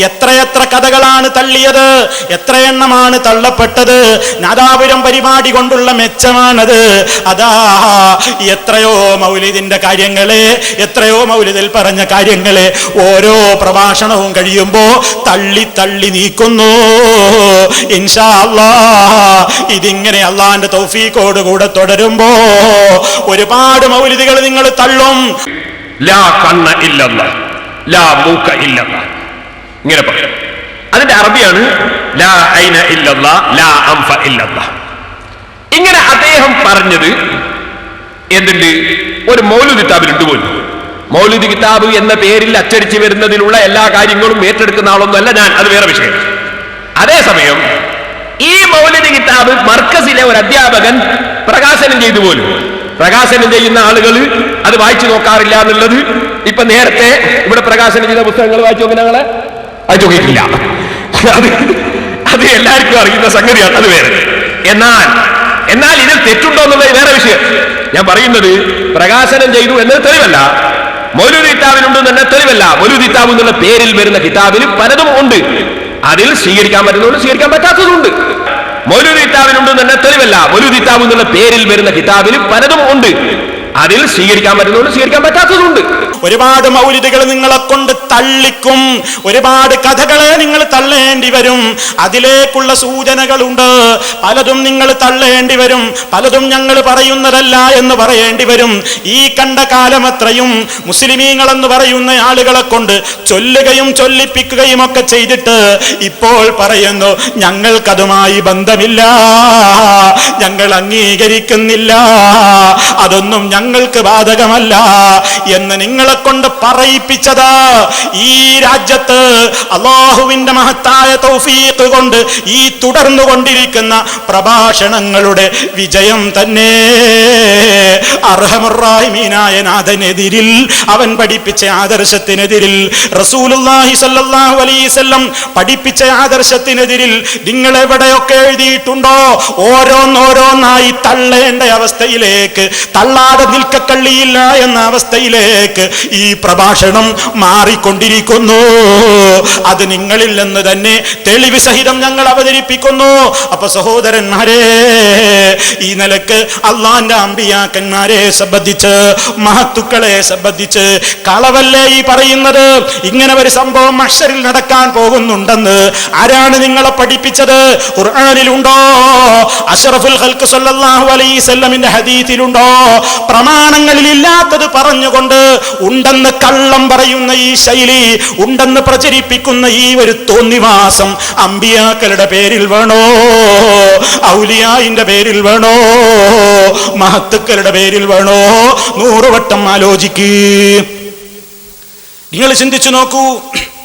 എത്രയെത്ര കഥകളാണ് തള്ളിയത്, എത്ര എണ്ണമാണ് തള്ളപ്പെട്ടത്. നാദാപുരം പരിപാടി കൊണ്ടുള്ള മെച്ചമാണത്. അതാ എത്രയോ മൗലിദിന്റെ കാര്യങ്ങളെ, എത്രയോ മൗലിദിൽ പറഞ്ഞ കാര്യങ്ങളെ ഓരോ പ്രഭാഷണവും കഴിയുമ്പോ തള്ളി തള്ളി നീക്കുന്നു. ഇൻഷാ അല്ലാഹ് ഇതിങ്ങനെ അള്ളാന്റെ തൗഫീഖോട് കൂടെ തുടരുമ്പോ ഒരുപാട് മൗലിദുകൾ നിങ്ങൾ തള്ളും. ലാ കണ്ണ ഇല്ലല്ലാഹ്, ലാ മൂക്ക ഇല്ലല്ലാഹ്, ഇങ്ങനെ പറയും. അതിന്റെ അറബിയാണ് ലാ ഐന ഇല്ലല്ലാഹ്, ലാ അൻഫ ഇല്ലല്ലാഹ്. ഇങ്ങനെ അദ്ദേഹം പറഞ്ഞത് എന്തുണ്ട്? ഒരു മൗലിദ് കിതാബിലുണ്ട് പോലും. മൗലിദ് കിതാബ് എന്ന പേരിൽ അച്ചടിച്ച് വരുന്നതിലുള്ള എല്ലാ കാര്യങ്ങളും ഏറ്റെടുക്കുന്ന ആളൊന്നുമല്ല ഞാൻ, അത് വേറെ വിഷയം. അതേസമയം ഈ മൗലിദ് കിതാബ് മർക്കസിലെ ഒരു അധ്യാപകൻ പ്രകാശനം ചെയ്തു പോലും. പ്രകാശനം ചെയ്യുന്ന ആളുകൾ അത് വായിച്ചു നോക്കാറില്ല എന്നുള്ളത് ഇപ്പൊ നേരത്തെ ഇവിടെ പ്രകാശനം ചെയ്ത പുസ്തകങ്ങൾ വായിച്ചു നോക്കി ഞങ്ങളെ വായിച്ചു നോക്കിയിട്ടില്ല. അത് എല്ലാവർക്കും അറിയുന്ന സംഗതിയാണ്, അത് വേറെ. എന്നാൽ ഇതിൽ തെറ്റുണ്ടോ എന്നുള്ളത് വേറെ വിഷയം. ഞാൻ പറയുന്നത് പ്രകാശനം ചെയ്തു എന്നത് തെളിവല്ല, മൗലൂദ് കിതാബിനുണ്ട് എന്നെ തെളിവല്ല. മൗലൂദ് കിതാബ് എന്നുള്ള പേരിൽ വരുന്ന കിതാബിൽ പലതും ഉണ്ട്. അതിൽ സ്വീകരിക്കാൻ പറ്റുന്നുണ്ട്, സ്വീകരിക്കാൻ പറ്റാത്തതുണ്ട്. മൗലൂദ് കിതാബിനുണ്ട് എന്നെ തെളിവല്ല. മൗലൂദ് കിതാബ് എന്നുള്ള പേരിൽ വരുന്ന കിതാബിൽ പലതും ഉണ്ട്. അതിൽ സ്വീകരിക്കാൻ പറ്റുന്നുണ്ട്, സ്വീകരിക്കാൻ പറ്റാത്തതുണ്ട്. ഒരുപാട് മൗലിദുകൾ നിങ്ങളെ കൊണ്ട് തള്ളിക്കും, ഒരുപാട് കഥകളെ നിങ്ങൾ തള്ളേണ്ടി വരും. അതിലേക്കുള്ള സൂചനകളുണ്ട്. പലതും നിങ്ങൾ തള്ളേണ്ടി വരും, പലതും ഞങ്ങൾ പറയുന്നതല്ല എന്ന് പറയേണ്ടി വരും. ഈ കണ്ട കാലമത്രയും മുസ്ലിമീങ്ങളെന്ന് പറയുന്ന ആളുകളെ കൊണ്ട് ചൊല്ലുകയും ചൊല്ലിപ്പിക്കുകയും ഒക്കെ ചെയ്തിട്ട് ഇപ്പോൾ പറയുന്നു ഞങ്ങൾക്കതുമായി ബന്ധമില്ല, ഞങ്ങൾ അംഗീകരിക്കുന്നില്ല, അതൊന്നും ഞങ്ങൾക്ക് ബാധകമല്ല എന്ന് നിങ്ങളെ കൊണ്ട് പറയിപ്പിച്ചത് ഈ രാജ്യത്ത് അല്ലാഹുവിന്റെ മഹത്തായ തൗഫീഖ് കൊണ്ട് ഈ തുടർന്നു കൊണ്ടിരിക്കുന്ന പ്രഭാഷണങ്ങളുടെ വിജയം തന്നെ. അർഹമുർ റഹീമീനായ നാഥനെതിരിൽ, അവൻ പഠിപ്പിച്ച ആദർശത്തിനെതിരിൽ, റസൂലുള്ളാഹി സ്വല്ലല്ലാഹു അലൈഹി വസല്ലം പഠിപ്പിച്ച ആദർശത്തിനെതിരിൽ നിങ്ങൾ എവിടെയൊക്കെ എഴുതിയിട്ടുണ്ടോ ഓരോന്നോരോന്നായി തള്ളേണ്ട അവസ്ഥയിലേക്ക്, തള്ളാതെ നിൽക്കക്കള്ളിയില്ല എന്ന അവസ്ഥയിലേക്ക് ഈ പ്രഭാഷണം മാറിക്കൊണ്ടിരിക്കുന്നു. അത് നിങ്ങളിൽ നിന്ന് തന്നെ തെളിവ് സഹിതം ഞങ്ങൾ അവതരിപ്പിക്കുന്നു. അപ്പൊ സഹോദരന്മാരെ, ഈ നിലക്ക് അള്ളാന്റെ അമ്പിയാക്കന്മാരെ സംബന്ധിച്ച്, മഹത്തുക്കളെ സംബന്ധിച്ച് കളവല്ലേ ഈ പറയുന്നത്? ഇങ്ങനെ ഒരു സംഭവം മഹ്ശറിൽ നടക്കാൻ പോകുന്നുണ്ടെന്ന് ആരാണ് നിങ്ങളെ പഠിപ്പിച്ചത്? ഖുർആനിലുണ്ടോ? അഷ്റഫുൽ ഖൽഖ് സ്വല്ലല്ലാഹു അലൈഹി വസല്ലമിന്റെ ഹദീസിലുണ്ടോ? പ്രമാണങ്ങളിൽ ഇല്ലാത്തത് പറഞ്ഞുകൊണ്ട് ഉണ്ടെന്ന് കള്ളം പറയുന്ന ഈ ശൈലി, ഉണ്ടെന്ന് പ്രചരിപ്പിക്കുന്ന ഈ ഒരു തോന്നിവാസം അമ്പിയാക്കളുടെ പേരിൽ വേണോ? ഔലിയായിന്റെ പേരിൽ വേണോ? മഹത്തുക്കളുടെ പേരിൽ വേണോ? 100 വട്ടം ആലോചിക്ക്. നിങ്ങൾ ചിന്തിച്ചു നോക്കൂ.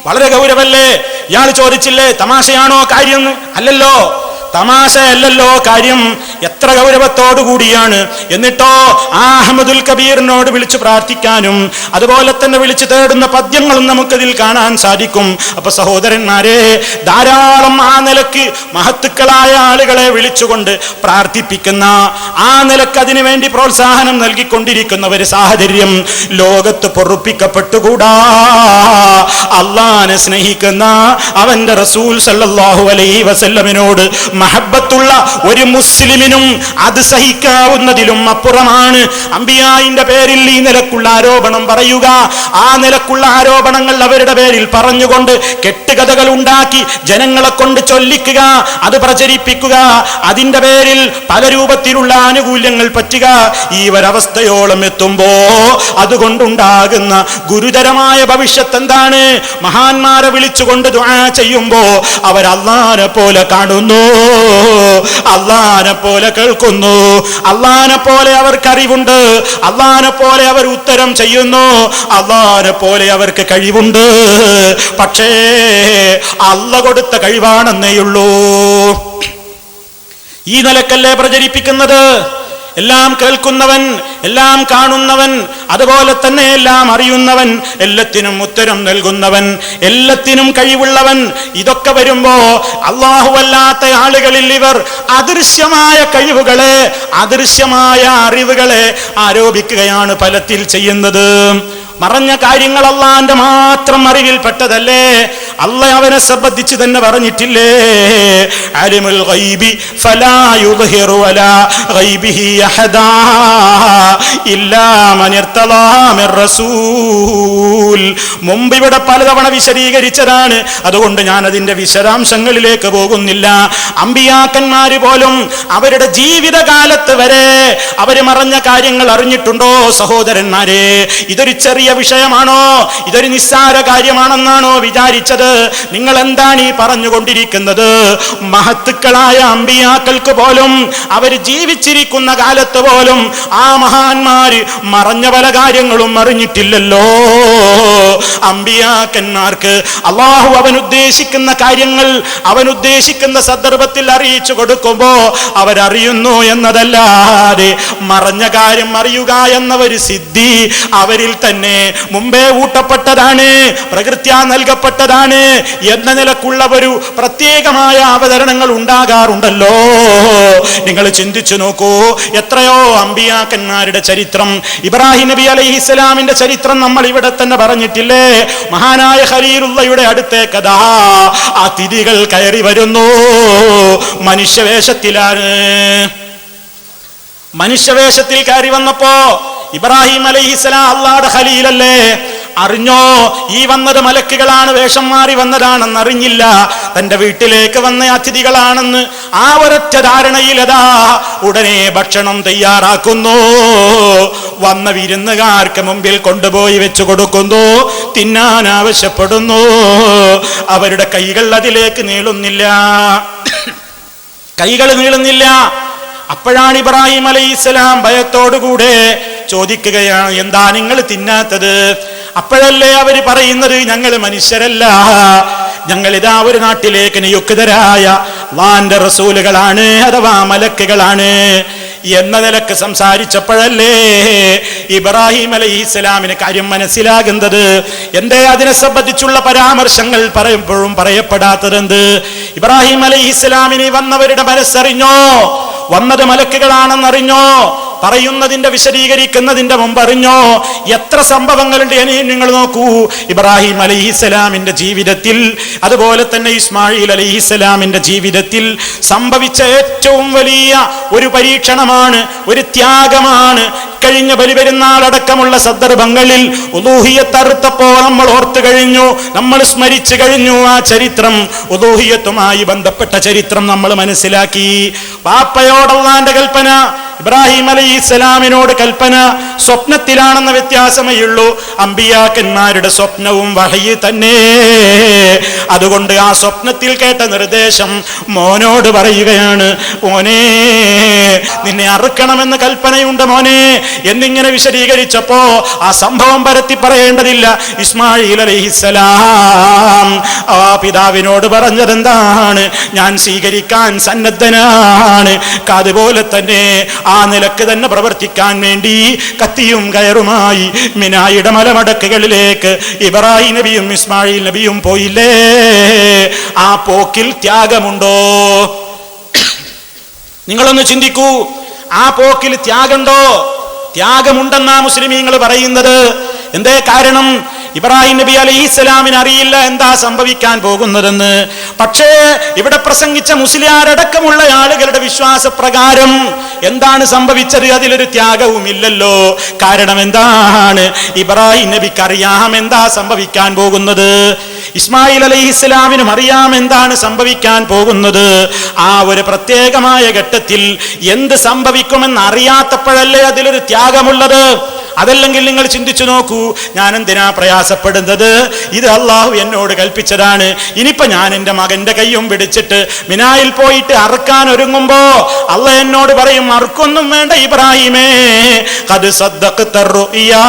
വളരെ ഗൗരവല്ലേ? ഇയാൾ ചോദിച്ചില്ലേ തമാശയാണോ കാര്യം? അല്ലല്ലോ, തമാശയല്ലല്ലോ കാര്യം. എത്ര ഗൗരവത്തോടു കൂടിയാണ്. എന്നിട്ടോ അഹ്മദുൽ കബീറിനോട് വിളിച്ചു പ്രാർത്ഥിക്കാനും അതുപോലെ തന്നെ വിളിച്ചു തേടുന്ന പദ്യങ്ങളും നമുക്കതിൽ കാണാൻ സാധിക്കും. അപ്പൊ സഹോദരന്മാരെ, ധാരാളം ആ നിലക്ക് മഹത്തുക്കളായ ആളുകളെ വിളിച്ചുകൊണ്ട് പ്രാർത്ഥിപ്പിക്കുന്ന, ആ നിലക്ക് അതിനു വേണ്ടി പ്രോത്സാഹനം നൽകിക്കൊണ്ടിരിക്കുന്ന ഒരു സാഹചര്യം ലോകത്ത് പൊറുപ്പിക്കപ്പെട്ടുകൂടാ. അള്ളാനെ സ്നേഹിക്കുന്ന അവന്റെ റസൂൽ സല്ലല്ലാഹു അലൈഹി വസല്ലമിനോട് മഹബത്തുള്ള ഒരു മുസ്ലിമിനും അത് സഹിക്കാവുന്നതിലും അപ്പുറമാണ് അമ്പിയായിന്റെ പേരിൽ ഈ നിലക്കുള്ള ആരോപണം പറയുക. ആ നിലക്കുള്ള ആരോപണങ്ങൾ അവരുടെ പേരിൽ പറഞ്ഞുകൊണ്ട് കെട്ടുകഥകൾ ഉണ്ടാക്കി ജനങ്ങളെ കൊണ്ട് ചൊല്ലിക്കുക, അത് പ്രചരിപ്പിക്കുക, അതിന്റെ പേരിൽ പല രൂപത്തിലുള്ള ആനുകൂല്യങ്ങൾ പറ്റുക, ഈ ഒരവസ്ഥയോളം എത്തുമ്പോ അതുകൊണ്ടുണ്ടാകുന്ന ഗുരുതരമായ ഭവിഷ്യത്ത് എന്താണ്? മഹാന്മാരെ വിളിച്ചുകൊണ്ട് ദുആ ചെയ്യുമ്പോ അവർ അല്ലാഹനെ പോലെ കാണുന്നു, അല്ലാഹനെ പോലെ കേൾക്കുന്നു, അല്ലാഹനെ പോലെ അവർക്കറിവുണ്ട്, അല്ലാഹനെ പോലെ അവർ ഉത്തരം ചെയ്യുന്നു, അല്ലാഹനെ പോലെ അവർക്ക് കഴിവുണ്ട്. പക്ഷേ അല്ലാഹ് കൊടുത്ത കഴിവാണെന്നേയുള്ളൂ. ഈ നിലക്കല്ലേ പ്രചരിപ്പിക്കുന്നത്? എല്ലാം കേൾക്കുന്നവൻ, എല്ലാം കാണുന്നവൻ, അതുപോലെ തന്നെ എല്ലാം അറിയുന്നവൻ, എല്ലാത്തിനും ഉത്തരം നൽകുന്നവൻ, എല്ലാത്തിനും കഴിവുള്ളവൻ. ഇതൊക്കെ വരുമ്പോ അല്ലാഹുവല്ലാത്ത ആളുകളിൽ ഇവർ അദൃശ്യമായ കഴിവുകളെ, അദൃശ്യമായ അറിവുകളെ ആരോപിക്കുകയാണ് ഫലത്തിൽ ചെയ്യുന്നത്. മറഞ്ഞ കാര്യങ്ങൾ അള്ളാന്റെ മാത്രം അറിവിൽപ്പെട്ടതല്ലേ? അള്ളാഹ് അവനെ സംബന്ധിച്ച് തന്നെ പറഞ്ഞിട്ടില്ലേ? അലിമുൽ ഗൈബി ഫലാ യുദ്ഹിറു അലാ ഗൈബിഹി അഹദാ ഇല്ലാ മൻ ഇർതളാ മിർ റസൂൽ. മുമ്പ് ഇവിടെ പലതവണ വിശദീകരിച്ചതാണ്, അതുകൊണ്ട് ഞാൻ അതിന്റെ വിശദാംശങ്ങളിലേക്ക് പോകുന്നില്ല. അമ്പിയാക്കന്മാര് പോലും അവരുടെ ജീവിതകാലത്ത് വരെ അവര് മറഞ്ഞ കാര്യങ്ങൾ അറിഞ്ഞിട്ടുണ്ടോ സഹോദരന്മാരെ? ഇതൊരു ചെറിയ വിഷയമാണോ? ഇതൊരു നിസ്സാര കാര്യമാണെന്നാണോ വിചാരിച്ചത്? നിങ്ങൾ എന്താണ് ഈ പറഞ്ഞുകൊണ്ടിരിക്കുന്നത്? മഹത്തുക്കളായ അമ്പിയാക്കൾക്ക് പോലും അവര് ജീവിച്ചിരിക്കുന്ന കാലത്ത് പോലും ആ മഹാന്മാര് മറഞ്ഞ പല കാര്യങ്ങളും അറിഞ്ഞിട്ടില്ലല്ലോ. അമ്പിയാക്കന്മാർക്ക് അല്ലാഹു അവനുദ്ദേശിക്കുന്ന കാര്യങ്ങൾ അവനുദ്ദേശിക്കുന്ന സന്ദർഭത്തിൽ അറിയിച്ചു കൊടുക്കുമ്പോ അവരറിയുന്നു എന്നതല്ലാതെ മറഞ്ഞ കാര്യം അറിയുക എന്ന ഒരു സിദ്ധി അവരിൽ തന്നെ മുമ്പേ ഊട്ടപ്പെട്ടതാണ്, പ്രകൃത്യാ നൽകപ്പെട്ടതാണ് എന്ന നിലക്കുള്ള ഒരു പ്രത്യേകമായ അവതരണങ്ങൾ ഉണ്ടാകാറുണ്ടല്ലോ. നിങ്ങൾ ചിന്തിച്ചു നോക്കൂ, എത്രയോ അമ്പിയാക്കന്മാരുടെ ചരിത്രം. ഇബ്രാഹിം നബി അലൈഹിസ്സലാമിന്റെ ചരിത്രം നമ്മൾ ഇവിടെ തന്നെ പറഞ്ഞിട്ടില്ലേ? മഹാനായ ഖലീലുള്ളയുടെ അടുത്തേക്കതാ അതിഥികൾ കയറി വരുന്നു. മനുഷ്യവേഷത്തിലാണ്. മനുഷ്യവേഷത്തിൽ കയറി വന്നപ്പോ ഇബ്രാഹിം അലൈഹിസ്സലാം അല്ലാഹുവിന്റെ ഖലീലല്ലേ? അറിഞ്ഞോ ഈ വന്നത് മലക്കുകളാണ്, വേഷം മാറി വന്നതാണെന്ന് അറിഞ്ഞില്ല. തന്റെ വീട്ടിലേക്ക് വന്ന അതിഥികളാണെന്ന് ആ ഒരൊറ്റ ധാരണയിലതാ ഉടനെ ഭക്ഷണം തയ്യാറാക്കുന്നു. വന്ന വിരുന്നുകാർക്ക് മുമ്പിൽ കൊണ്ടുപോയി വെച്ചു കൊടുക്കുന്നു, തിന്നാൻ ആവശ്യപ്പെടുന്നു. അവരുടെ കൈകൾ അതിലേക്ക് നീളുന്നില്ല, കൈകൾ നീളുന്നില്ല. അപ്പോഴാണ് ഇബ്രാഹിം അലൈഹിസ്സലാം ഭയത്തോടുകൂടെ ചോദിക്കുകയാണ്, എന്താ നിങ്ങൾ തിന്നാത്തത്? അപ്പോഴല്ലേ അവര് പറയുന്നത്, ഞങ്ങൾ മനുഷ്യരല്ല, ഞങ്ങൾ ഇതാ ഒരു നാട്ടിലേക്ക് നിയുക്തരായ അല്ലാഹുവിന്റെ റസൂലുകളാണ്, അഥവാ മലക്കുകളാണ് എന്ന നിലക്ക് സംസാരിച്ചപ്പോഴല്ലേ ഇബ്രാഹിം അലൈഹിസ്സലാമിന് കാര്യം മനസ്സിലാകുന്നത്. എന്തേ അതിനെ സംബന്ധിച്ചുള്ള പരാമർശങ്ങൾ പറയുമ്പോഴും പറയപ്പെടാത്തതെന്ത്? ഇബ്രാഹിം അലൈഹിസ്സലാമിന് വന്നവരുടെ മനസ്സറിഞ്ഞോ? വന്നത് മലക്കുകളാണെന്നറിഞ്ഞോ? പറയുന്നതിന്റെ വിശദീകരിക്കുന്നതിന്റെ മുമ്പ് അറിഞ്ഞോ? എത്ര സംഭവങ്ങളുണ്ട് നിങ്ങൾ നോക്കൂ. ഇബ്രാഹിം അലൈഹിസ്സലാമിന്റെ ജീവിതത്തിൽ, അതുപോലെ തന്നെ ഇസ്മായിൽ അലൈഹിസ്സലാമിന്റെ ജീവിതത്തിൽ സംഭവിച്ച ഏറ്റവും വലിയ ഒരു പരീക്ഷണമാണ്, ഒരു ത്യാഗമാണ്. കഴിഞ്ഞ ബലിപെരുന്നാൾ അടക്കമുള്ള സന്ദർഭങ്ങളിൽ ഉലൂഹിയത്ത് അറുത്തപ്പോൾ നമ്മൾ ഓർത്തു കഴിഞ്ഞു, നമ്മൾ സ്മരിച്ചു കഴിഞ്ഞു ആ ചരിത്രം. ഉലൂഹിയത്തുമായി ബന്ധപ്പെട്ട ചരിത്രം നമ്മൾ മനസ്സിലാക്കി. പാപ്പയോട് അല്ലാഹുവിന്റെ കൽപ്പന, ഇബ്രാഹിം അലൈഹിസ്സലാമിനോട് കൽപ്പന സ്വപ്നത്തിലാണെന്ന വ്യത്യാസമേ ഉള്ളൂ. അമ്പിയാക്കന്മാരുടെ സ്വപ്നവും വഹയി തന്നെ. അതുകൊണ്ട് ആ സ്വപ്നത്തിൽ കേട്ട നിർദ്ദേശം മോനോട് പറയുകയാണ്, മോനെ നിന്നെ അറുക്കണമെന്ന് കൽപ്പനയുണ്ട് മോനെ എന്നിങ്ങനെ വിശദീകരിച്ചപ്പോ ആ സംഭവം പരത്തി പറയേണ്ടതില്ല. ഇസ്മായിൽ അലൈഹിസ്സലാം ആ പിതാവിനോട് പറഞ്ഞതെന്താണ്? ഞാൻ സ്വീകരിക്കാൻ സന്നദ്ധനാണ്. അതുപോലെ തന്നെ ആ നിലക്ക് തന്നെ പ്രവർത്തിക്കാൻ വേണ്ടി കത്തിയും കയറുമായി മിനായുടെ മലമടക്കുകളിലേക്ക് ഇബ്രാഹിം നബിയും ഇസ്മായിൽ നബിയും പോയില്ലേ? ആ പോക്കിൽ ത്യാഗമുണ്ടോ? നിങ്ങളൊന്ന് ചിന്തിക്കൂ. ആ പോക്കിൽ ത്യാഗമുണ്ടോ? ത്യാഗമുണ്ടെന്നാ മുസ്ലിമീങ്ങൾ പറയുന്നത്. എന്തേ കാരണം? ഇബ്രാഹിം നബി അലൈഹിസ്സലാമിന് അറിയില്ല എന്താ സംഭവിക്കാൻ പോകുന്നതെന്ന്. പക്ഷേ ഇവിടെ പ്രസംഗിച്ച മുസ്ലിയാരടക്കമുള്ള ആളുകളുടെ വിശ്വാസപ്രകാരം എന്താണ് സംഭവിച്ചത്? അതിലൊരു ത്യാഗവും ഇല്ലല്ലോ. കാരണം എന്താണ്? ഇബ്രാഹിം നബിക്ക് അറിയാം എന്താ സംഭവിക്കാൻ പോകുന്നത്. ഇസ്മായിൽ അലൈഹിസ്സലാമിനും അറിയാം എന്താണ് സംഭവിക്കാൻ പോകുന്നത്. ആ ഒരു പ്രത്യേകമായ ഘട്ടത്തിൽ എന്ത് സംഭവിക്കുമെന്ന് അറിയാത്തപ്പോഴല്ലേ അതിലൊരു ത്യാഗമുള്ളത്. അതല്ലെങ്കിൽ നിങ്ങൾ ചിന്തിച്ചു നോക്കൂ, ഞാൻ എന്തിനാ പ്രയാസപ്പെടുന്നത്? ഇത് അള്ളാഹു എന്നോട് കൽപ്പിച്ചതാണ്. ഇനിയിപ്പോ ഞാൻ എൻ്റെ മകന്റെ കയ്യും പിടിച്ചിട്ട് മിനായിൽ പോയിട്ട് അറുക്കാൻ ഒരുങ്ങുമ്പോ അള്ളാഹ് എന്നോട് പറയും, അറുക്കൊന്നും വേണ്ട ഇബ്രാഹിമേ, ഖദ് സദ്ദഖ്ത റുഇയാ,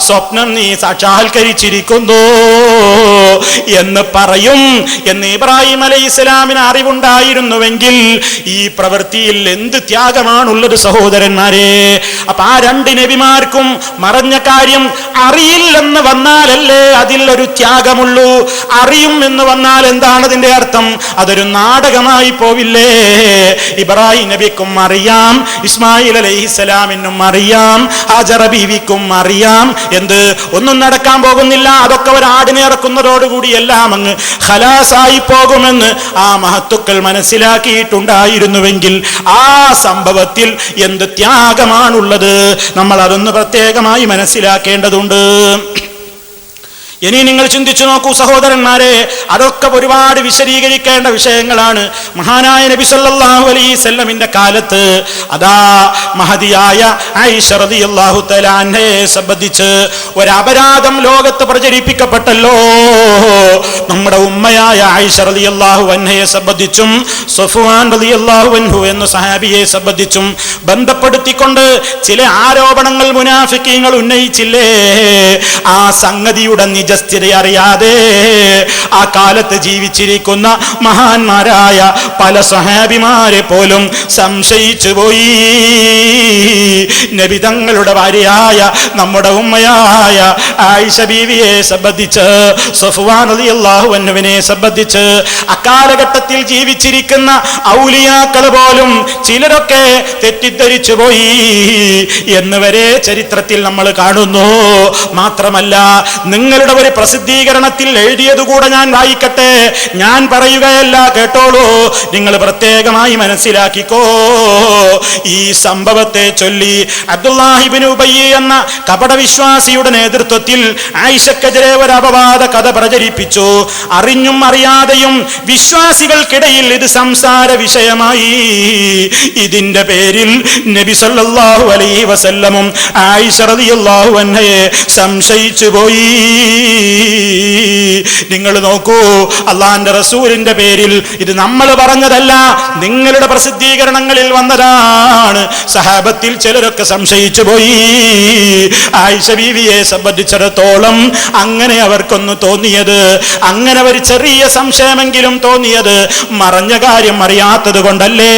സ്വപ്നം നീ സാക്ഷാത്കരിച്ചിരിക്കുന്നു എന്ന് പറയും എന്ന് ഇബ്രാഹിം അലൈഹിസ്സലാമിന് അറിവുണ്ടായിരുന്നുവെങ്കിൽ ഈ പ്രവൃത്തിയിൽ എന്ത് ത്യാഗമാണുള്ളത് സഹോദരന്മാരെ. അപ്പൊ ആ രണ്ട് നബിമാർക്കും മറഞ്ഞ കാര്യം അറിയില്ലെന്ന് വന്നാലല്ലേ അതിൽ ഒരു ത്യാഗമുള്ളൂ. അറിയും എന്ന് വന്നാൽ എന്താണ് അതിന്റെ അർത്ഥം? അതൊരു നാടകമായി പോവില്ലേ? ഇബ്രാഹിം നബിക്കും അറിയാം, ഇസ്മായിൽ അലൈഹിസ്സലാമിനും അറിയാം, ഹാജറ ബീവിക്കും അറിയാം എന്ത് ഒന്നും നടക്കാൻ പോകുന്നില്ല, അതൊക്കെ ഒരു ആടിനെ ഇറക്കുന്നതോടുകൂടി എല്ലാം അങ്ങ് ഖലാസായി പോകുമെന്ന് ആ മഹത്തുക്കൾ മനസ്സിലാക്കിയിട്ടുണ്ടായിരുന്നുവെങ്കിൽ ആ സംഭവത്തിൽ എന്ത് ത്യാഗമാണുള്ളത്, നമ്മൾ അതൊന്ന് പ്രത്യേകമായി മനസ്സിലാക്കേണ്ടതുണ്ട്. ഇനി നിങ്ങൾ ചിന്തിച്ചു നോക്കൂ സഹോദരന്മാരെ, അതൊക്കെ ഒരുപാട് വിശദീകരിക്കേണ്ട വിഷയങ്ങളാണ്. മഹാനായ നബി സല്ലല്ലാഹു അലൈഹി വസല്ലമിന്റെ കാലത്ത് അതാ മഹദിയായ ആയിഷ റളിയല്ലാഹു തആല അൻഹയെ സംബന്ധിച്ച് ഒരു അപരാധം ലോകത്ത് പ്രചരിപ്പിക്കപ്പെട്ടല്ലോ. നമ്മുടെ ഉമ്മയായ ആയിഷ റളിയല്ലാഹു അൻഹയെ സംബന്ധിച്ചും സഫ്വാൻ റളിയല്ലാഹു അൻഹു എന്ന സഹാബിയെ സംബന്ധിച്ചും ബന്ധപ്പെടുത്തിക്കൊണ്ട് ചില ആരോപണങ്ങൾ മുനാഫിക്കീങ്ങൾ ഉന്നയിച്ചില്ലേ? ആ സംഗതിയുടെ നിജസ്ഥിതി അറിയാതെ ആ കാലത്ത് ജീവിച്ചിരിക്കുന്ന മഹാന്മാരായ പല സഹാബിമാരെ പോലും സംശയിച്ചു പോയി. നബി തങ്ങളുടെ ഭാര്യയായ നമ്മുടെ ഉമ്മയായ ആയിഷ ബീവിയെ സംബന്ധിച്ച്, സഫ്വാൻ റളിയല്ലാഹു അൻഹുവിനെ സംബന്ധിച്ച് അക്കാലഘട്ടത്തിൽ ജീവിച്ചിരിക്കുന്ന ഔലിയാക്കൾ പോലും ചിലരൊക്കെ തെറ്റിദ്ധരിച്ചു പോയി എന്നുവരെ ചരിത്രത്തിൽ നമ്മൾ കാണുന്നു. മാത്രമല്ല, നിങ്ങളുടെ ഒരു പ്രസിദ്ധീകരണത്തിൽ എഴുതിയതുകൂടെ ഞാൻ വായിക്കട്ടെ, ഞാൻ പറയുകയല്ല, കേട്ടോളൂ, നിങ്ങൾ പ്രത്യേകമായി മനസ്സിലാക്കിക്കോ. ഈ സംഭവത്തെ ചൊല്ലി അബ്ദുല്ലാഹി ഇബ്നു ഉബയ്യ് എന്ന കപടവിശ്വാസിയുടെ നേതൃത്വത്തിൽ ആയിഷക്കെതിരെ ഒരു അപവാദ കഥ പ്രചരിപ്പിച്ചു. അറിഞ്ഞും അറിയാതെയും വിശ്വാസികൾക്കിടയിൽ ഇത് സംസാര വിഷയമായി. ഇതിന്റെ പേരിൽ നബി സല്ലല്ലാഹു അലൈഹി വസല്ലമും ആയിഷ റളിയല്ലാഹു അൻഹയെ സംശയിച്ചു പോയി. നിങ്ങൾ നോക്കൂ, അള്ളാന്റെ റസൂലിന്റെ പേരിൽ ഇത് നമ്മൾ പറഞ്ഞതല്ല, നിങ്ങളുടെ പ്രസിദ്ധീകരണങ്ങളിൽ വന്നതാണ്. സഹാബത്തിൽ ചിലരൊക്കെ സംശയിച്ചു പോയി. ആയിഷ ബീവിയെ സംബന്ധിച്ചിടത്തോളം അങ്ങനെ അവർക്കൊന്ന് തോന്നിയത്, അങ്ങനെ ഒരു ചെറിയ സംശയമെങ്കിലും തോന്നിയത് മറഞ്ഞ കാര്യം അറിയാത്തത് കൊണ്ടല്ലേ?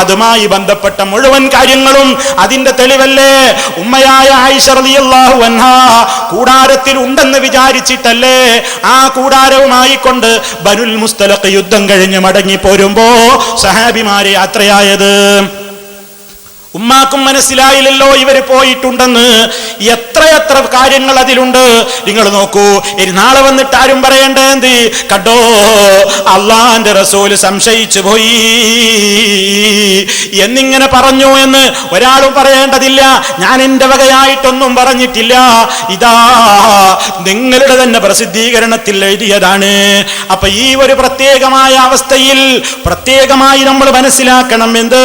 അതുമായി ബന്ധപ്പെട്ട മുഴുവൻ കാര്യങ്ങളും അതിന്റെ തെളിവല്ലേ? ഉമ്മയായ ആയിഷ റളിയല്ലാഹു അൻഹാ കൂടാരത്തിൽ ഉണ്ടെന്ന് വിചാരിച്ചിട്ടല്ലേ ആ കൂടാരവുമായി കൊണ്ട് ബനുൽ മുസ്തലഖ് യുദ്ധം കഴിഞ്ഞ് മടങ്ങി പോരുമ്പോ സഹാബിമാരെ യാത്രയായത്? ഉമ്മാക്കും മനസ്സിലായില്ലല്ലോ ഇവര് പോയിട്ടുണ്ടെന്ന്. എത്രയെത്ര കാര്യങ്ങൾ അതിലുണ്ട്. നിങ്ങൾ നോക്കൂ, ഇനി നാളെ വന്നിട്ട് ആരും പറയേണ്ടത് കണ്ടോ അള്ളാന്റെ റസൂല് സംശയിച്ചു പോയി എന്നിങ്ങനെ പറഞ്ഞു എന്ന് ഒരാളും പറയേണ്ടതില്ല. ഞാൻ എന്റെ വകയായിട്ടൊന്നും പറഞ്ഞിട്ടില്ല, ഇതാ നിങ്ങളുടെ തന്നെ പ്രസിദ്ധീകരണത്തിൽ എഴുതിയതാണ്. അപ്പൊ ഈ ഒരു പ്രത്യേകമായ അവസ്ഥയിൽ പ്രത്യേകമായി നമ്മൾ മനസ്സിലാക്കണം എന്ത്?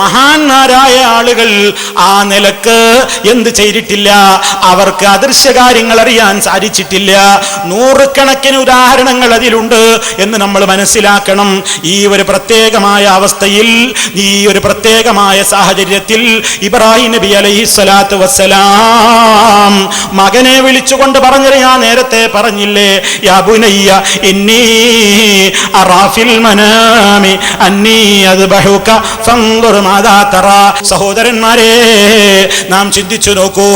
മഹാന്മാരായ ആളുകൾ ആ നിലക്ക് എന്ത് ചെയ്തിട്ടില്ല, അവർക്ക് അദൃശ്യ കാര്യങ്ങൾ അറിയാൻ സാധിച്ചിട്ടില്ല. നൂറുകണക്കിന് ഉദാഹരണങ്ങൾ അതിലുണ്ട് എന്ന് നമ്മൾ മനസ്സിലാക്കണം. ഈ ഒരു പ്രത്യേകമായ അവസ്ഥയിൽ, ഈ ഒരു പ്രത്യേകമായ സാഹചര്യത്തിൽ ഇബ്രാഹിം നബി അലൈഹിസ്സലാത്തു വസ്സലാം മകനെ വിളിച്ചുകൊണ്ട് പറഞ്ഞത് ഞാൻ നേരത്തെ പറഞ്ഞില്ലേ, യാ ബുനയ്യ ഇന്നി അറാഫിൽ മനാമി അന്നി അദ്ബഹുക ഫൻദുർ മാദാ തറാ. സഹോദരന്മാരെ, നാം ചിന്തിച്ചു നോക്കൂ,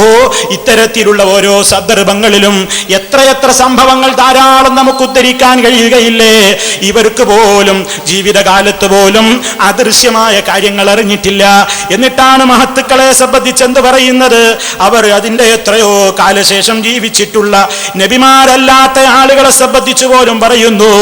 ഇത്തരത്തിലുള്ള ഓരോ സന്ദർഭങ്ങളിലും എത്രയെത്ര സംഭവങ്ങൾ ധാരാളം നമുക്ക് ഉദ്ധരിക്കാൻ കഴിയുകയില്ലേ? ഇവർക്ക് പോലും ജീവിതകാലത്ത് പോലും അദൃശ്യമായ കാര്യങ്ങൾ അറിഞ്ഞിട്ടില്ല. എന്നിട്ടാണ് മഹത്തുക്കളെ സംബന്ധിച്ചെന്ത് പറയുന്നത്? അവർ അതിന്റെ എത്രയോ കാലശേഷം ജീവിച്ചിട്ടുള്ള നബിമാരല്ലാത്ത ആളുകളെ സംബന്ധിച്ചു പോലും പറയുന്നു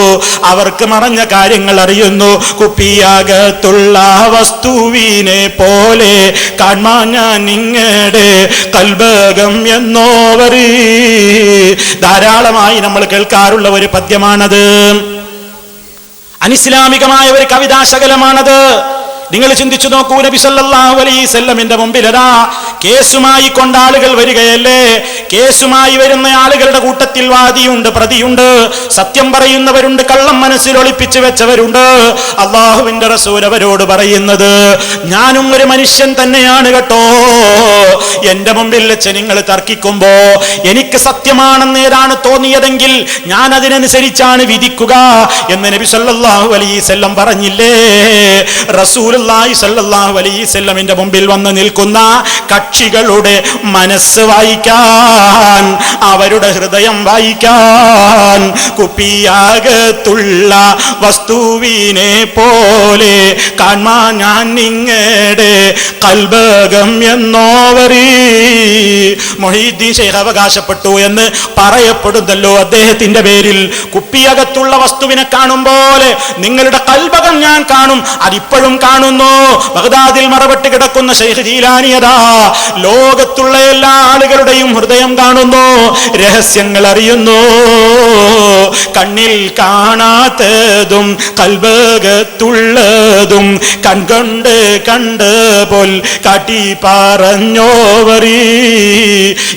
അവർക്ക് മറഞ്ഞ കാര്യങ്ങൾ അറിയുന്നു. കുപ്പിയകത്തുള്ള വസ്തുവിനെ പോലെ കാണാൻ ഞാൻ നിങ്ങളുടെ കൽബകം എന്നോവർ. ധാരാളമായി നമ്മൾ കേൾക്കാറുള്ള ഒരു പദ്യമാണത്. അനിസ്ലാമികമായ ഒരു കവിതാശകലമാണത്. നിങ്ങൾ ചിന്തിച്ചു നോക്കൂ, നബി സല്ലല്ലാഹു അലൈഹി വസല്ലമിന്റെ മുമ്പിലതാ കേസുമായി കൊണ്ട് ആളുകൾ വരികയല്ലേ. കേസുമായി വരുന്ന ആളുകളുടെ കൂട്ടത്തിൽ വാദിയുണ്ട്, പ്രതിയുണ്ട്, സത്യം പറയുന്നവരുണ്ട്, കള്ളം മനസ്സിൽ ഒളിപ്പിച്ചു വെച്ചവരുണ്ട്. അള്ളാഹുവിന്റെ റസൂൽ അവരോട് പറയുന്നത്, ഞാനും ഒരു മനുഷ്യൻ തന്നെയാണ് കേട്ടോ. എന്റെ മുമ്പിൽ വെച്ച് നിങ്ങൾ തർക്കിക്കുമ്പോ എനിക്ക് സത്യമാണെന്ന് ഏതാണ് തോന്നിയതെങ്കിൽ ഞാൻ അതിനനുസരിച്ചാണ് വിധിക്കുക എന്ന് നബി സല്ലല്ലാഹു അലൈഹി വസല്ലം പറഞ്ഞില്ലേ. റസൂലുള്ളാഹി സല്ലല്ലാഹു അലൈഹി വസല്ലമിന്റെ മുമ്പിൽ വന്ന് നിൽക്കുന്ന കക്ഷികളുടെ മനസ്സ് വായിക്കാൻ, അവരുടെ ഹൃദയം വായിക്കാൻ, കുപ്പിയകത്തുള്ള വസ്തുവിനെ പോലെ കാണാൻ ഞാൻ നിങ്ങളുടെ കൽബകം എന്നോവർ. മുഹീദ്ദീൻ ശൈഖ് അവകാശപ്പെട്ടു എന്ന് പറയപ്പെടുന്നല്ലോ അദ്ദേഹത്തിന്റെ പേരിൽ. കുപ്പിയകത്തുള്ള വസ്തുവിനെ കാണും പോലെ നിങ്ങളുടെ കൽബകം ഞാൻ കാണും. അതിപ്പോഴും കാണുന്നു. ബഗ്ദാദിൽ മറപെട്ട് കിടക്കുന്ന ശൈഖ് ജീലാനിയതാ ലോകത്തുള്ള എല്ലാ ആളുകളുടെയും ഹൃദയം കാണുന്നു, രഹസ്യങ്ങൾ അറിയുന്നു. കണ്ണിൽ കാണാത്തതും കൽബകത്തുള്ളതും കൺകൊണ്ട് കണ്ട് പോൽ കാട്ടി പറഞ്ഞോവർ.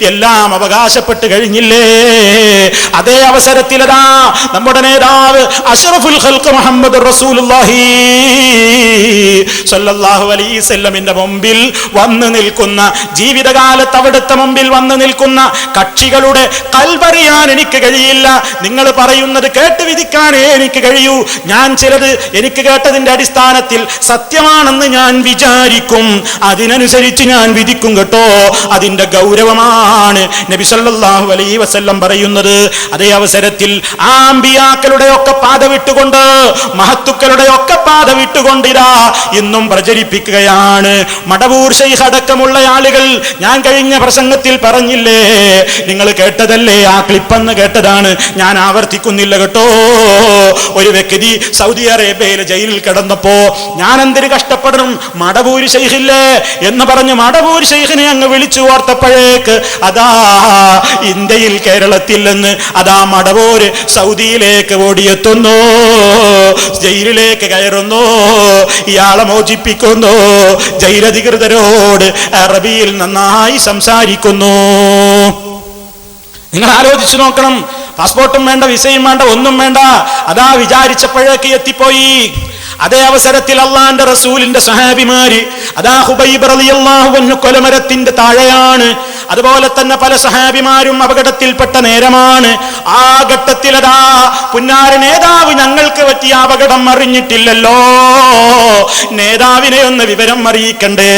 എല്ലാം അവകാശപ്പെട്ട് കഴിഞ്ഞില്ലേ. അതേ അവസരത്തിലതാ നമ്മുടെ നേതാവ് അഷ്റഫുൽ ഖൽഖ് മുഹമ്മദ് റസൂലുള്ളാഹി സല്ലല്ലാഹു അലൈഹി വസല്ലമിന്റെ മുമ്പിൽ വന്നു നിൽക്കുന്ന, ജീവിതകാലത്ത് അവിടുത്തെ മുമ്പിൽ വന്നു നിൽക്കുന്ന കക്ഷികളുടെ കൽബറിയാൻ എനിക്ക് കഴിയില്ല. നിങ്ങൾ പറയുന്നത് കേട്ട് വിധിക്കാനേ എനിക്ക് കഴിയൂ. ഞാൻ ചിലത് എനിക്ക് കേട്ടതിന്റെ അടിസ്ഥാനത്തിൽ സത്യമാണെന്ന് ഞാൻ വിചാരിക്കും, അതിനനുസരിച്ച് ഞാൻ വിധിക്കും കേട്ടോ. അതിന്റെ ഗൗരവമാണ് നബി സല്ലല്ലാഹു അലൈഹി വസല്ലം പറയുന്നത്. അതേ അവസരത്തിൽ ആ അമ്പിയാക്കളുടെ ഒക്കെ പാത വിട്ടുകൊണ്ട്, മഹത്തുക്കളുടെ ഒക്കെ പാത വിട്ടുകൊണ്ട് ഇതാ ഇന്നും പ്രചരിപ്പിക്കുകയാണ് മടവൂർ ശൈഖ് അടക്കമുള്ള ആളുകൾ. ഞാൻ കഴിഞ്ഞ പ്രസംഗത്തിൽ പറഞ്ഞില്ലേ, നിങ്ങൾ കേട്ടതല്ലേ, ആ ക്ലിപ്പെന്ന് കേട്ടതാണ്, ഞാൻ ആവർത്തിക്കുന്നില്ല കേട്ടോ. ഒരു വ്യക്തി സൗദി അറേബ്യയിലെ ജയിലിൽ കിടന്നപ്പോ ഞാൻ എന്തൊരു കഷ്ടപ്പെടണം, മടവൂർ ശൈഖില്ലേ എന്ന് പറഞ്ഞ് മടവൂർ ശൈഖിനെ അങ്ങ് വിളിച്ചു ഓർത്തപ്പോഴേക്ക് അതാ ഇന്ത്യയിൽ കേരളത്തിൽ നിന്ന് അതാ മടവൂര് സൗദിയിലേക്ക് ഓടിയെത്തുന്നു, ജയിലിലേക്ക് കയറുന്നു, ഇയാളെ മോചിപ്പിക്കുന്നു, ജയിലധികൃതരോട് അറബിയിൽ നന്നായി സംസാരിക്കുന്നു. നിങ്ങൾ ആലോചിച്ചു നോക്കണം. പാസ്പോർട്ടും വേണ്ട, വിസയും വേണ്ട, ഒന്നും വേണ്ട, അതാ വിചാരിച്ചപ്പോഴേക്ക് എത്തിപ്പോയി. അതേ അവസരത്തിൽ അള്ളാന്റെ റസൂലിന്റെ സഹാബിമാര് അതാ ഹുബൈബ് റളിയല്ലാഹു അൻഹു കൊലമരത്തിന്റെ താഴെയാണ്. അതുപോലെ തന്നെ പല സഹാബിമാരും അപകടത്തിൽപ്പെട്ട നേരമാണ്. ആ ഘട്ടത്തിൽ അതാ പുന്നാര നേതാവ് ഞങ്ങൾക്ക് പറ്റിയ അപകടം അറിഞ്ഞിട്ടില്ലല്ലോ, നേതാവിനെ ഒന്ന് വിവരം അറിയിക്കണ്ടേ.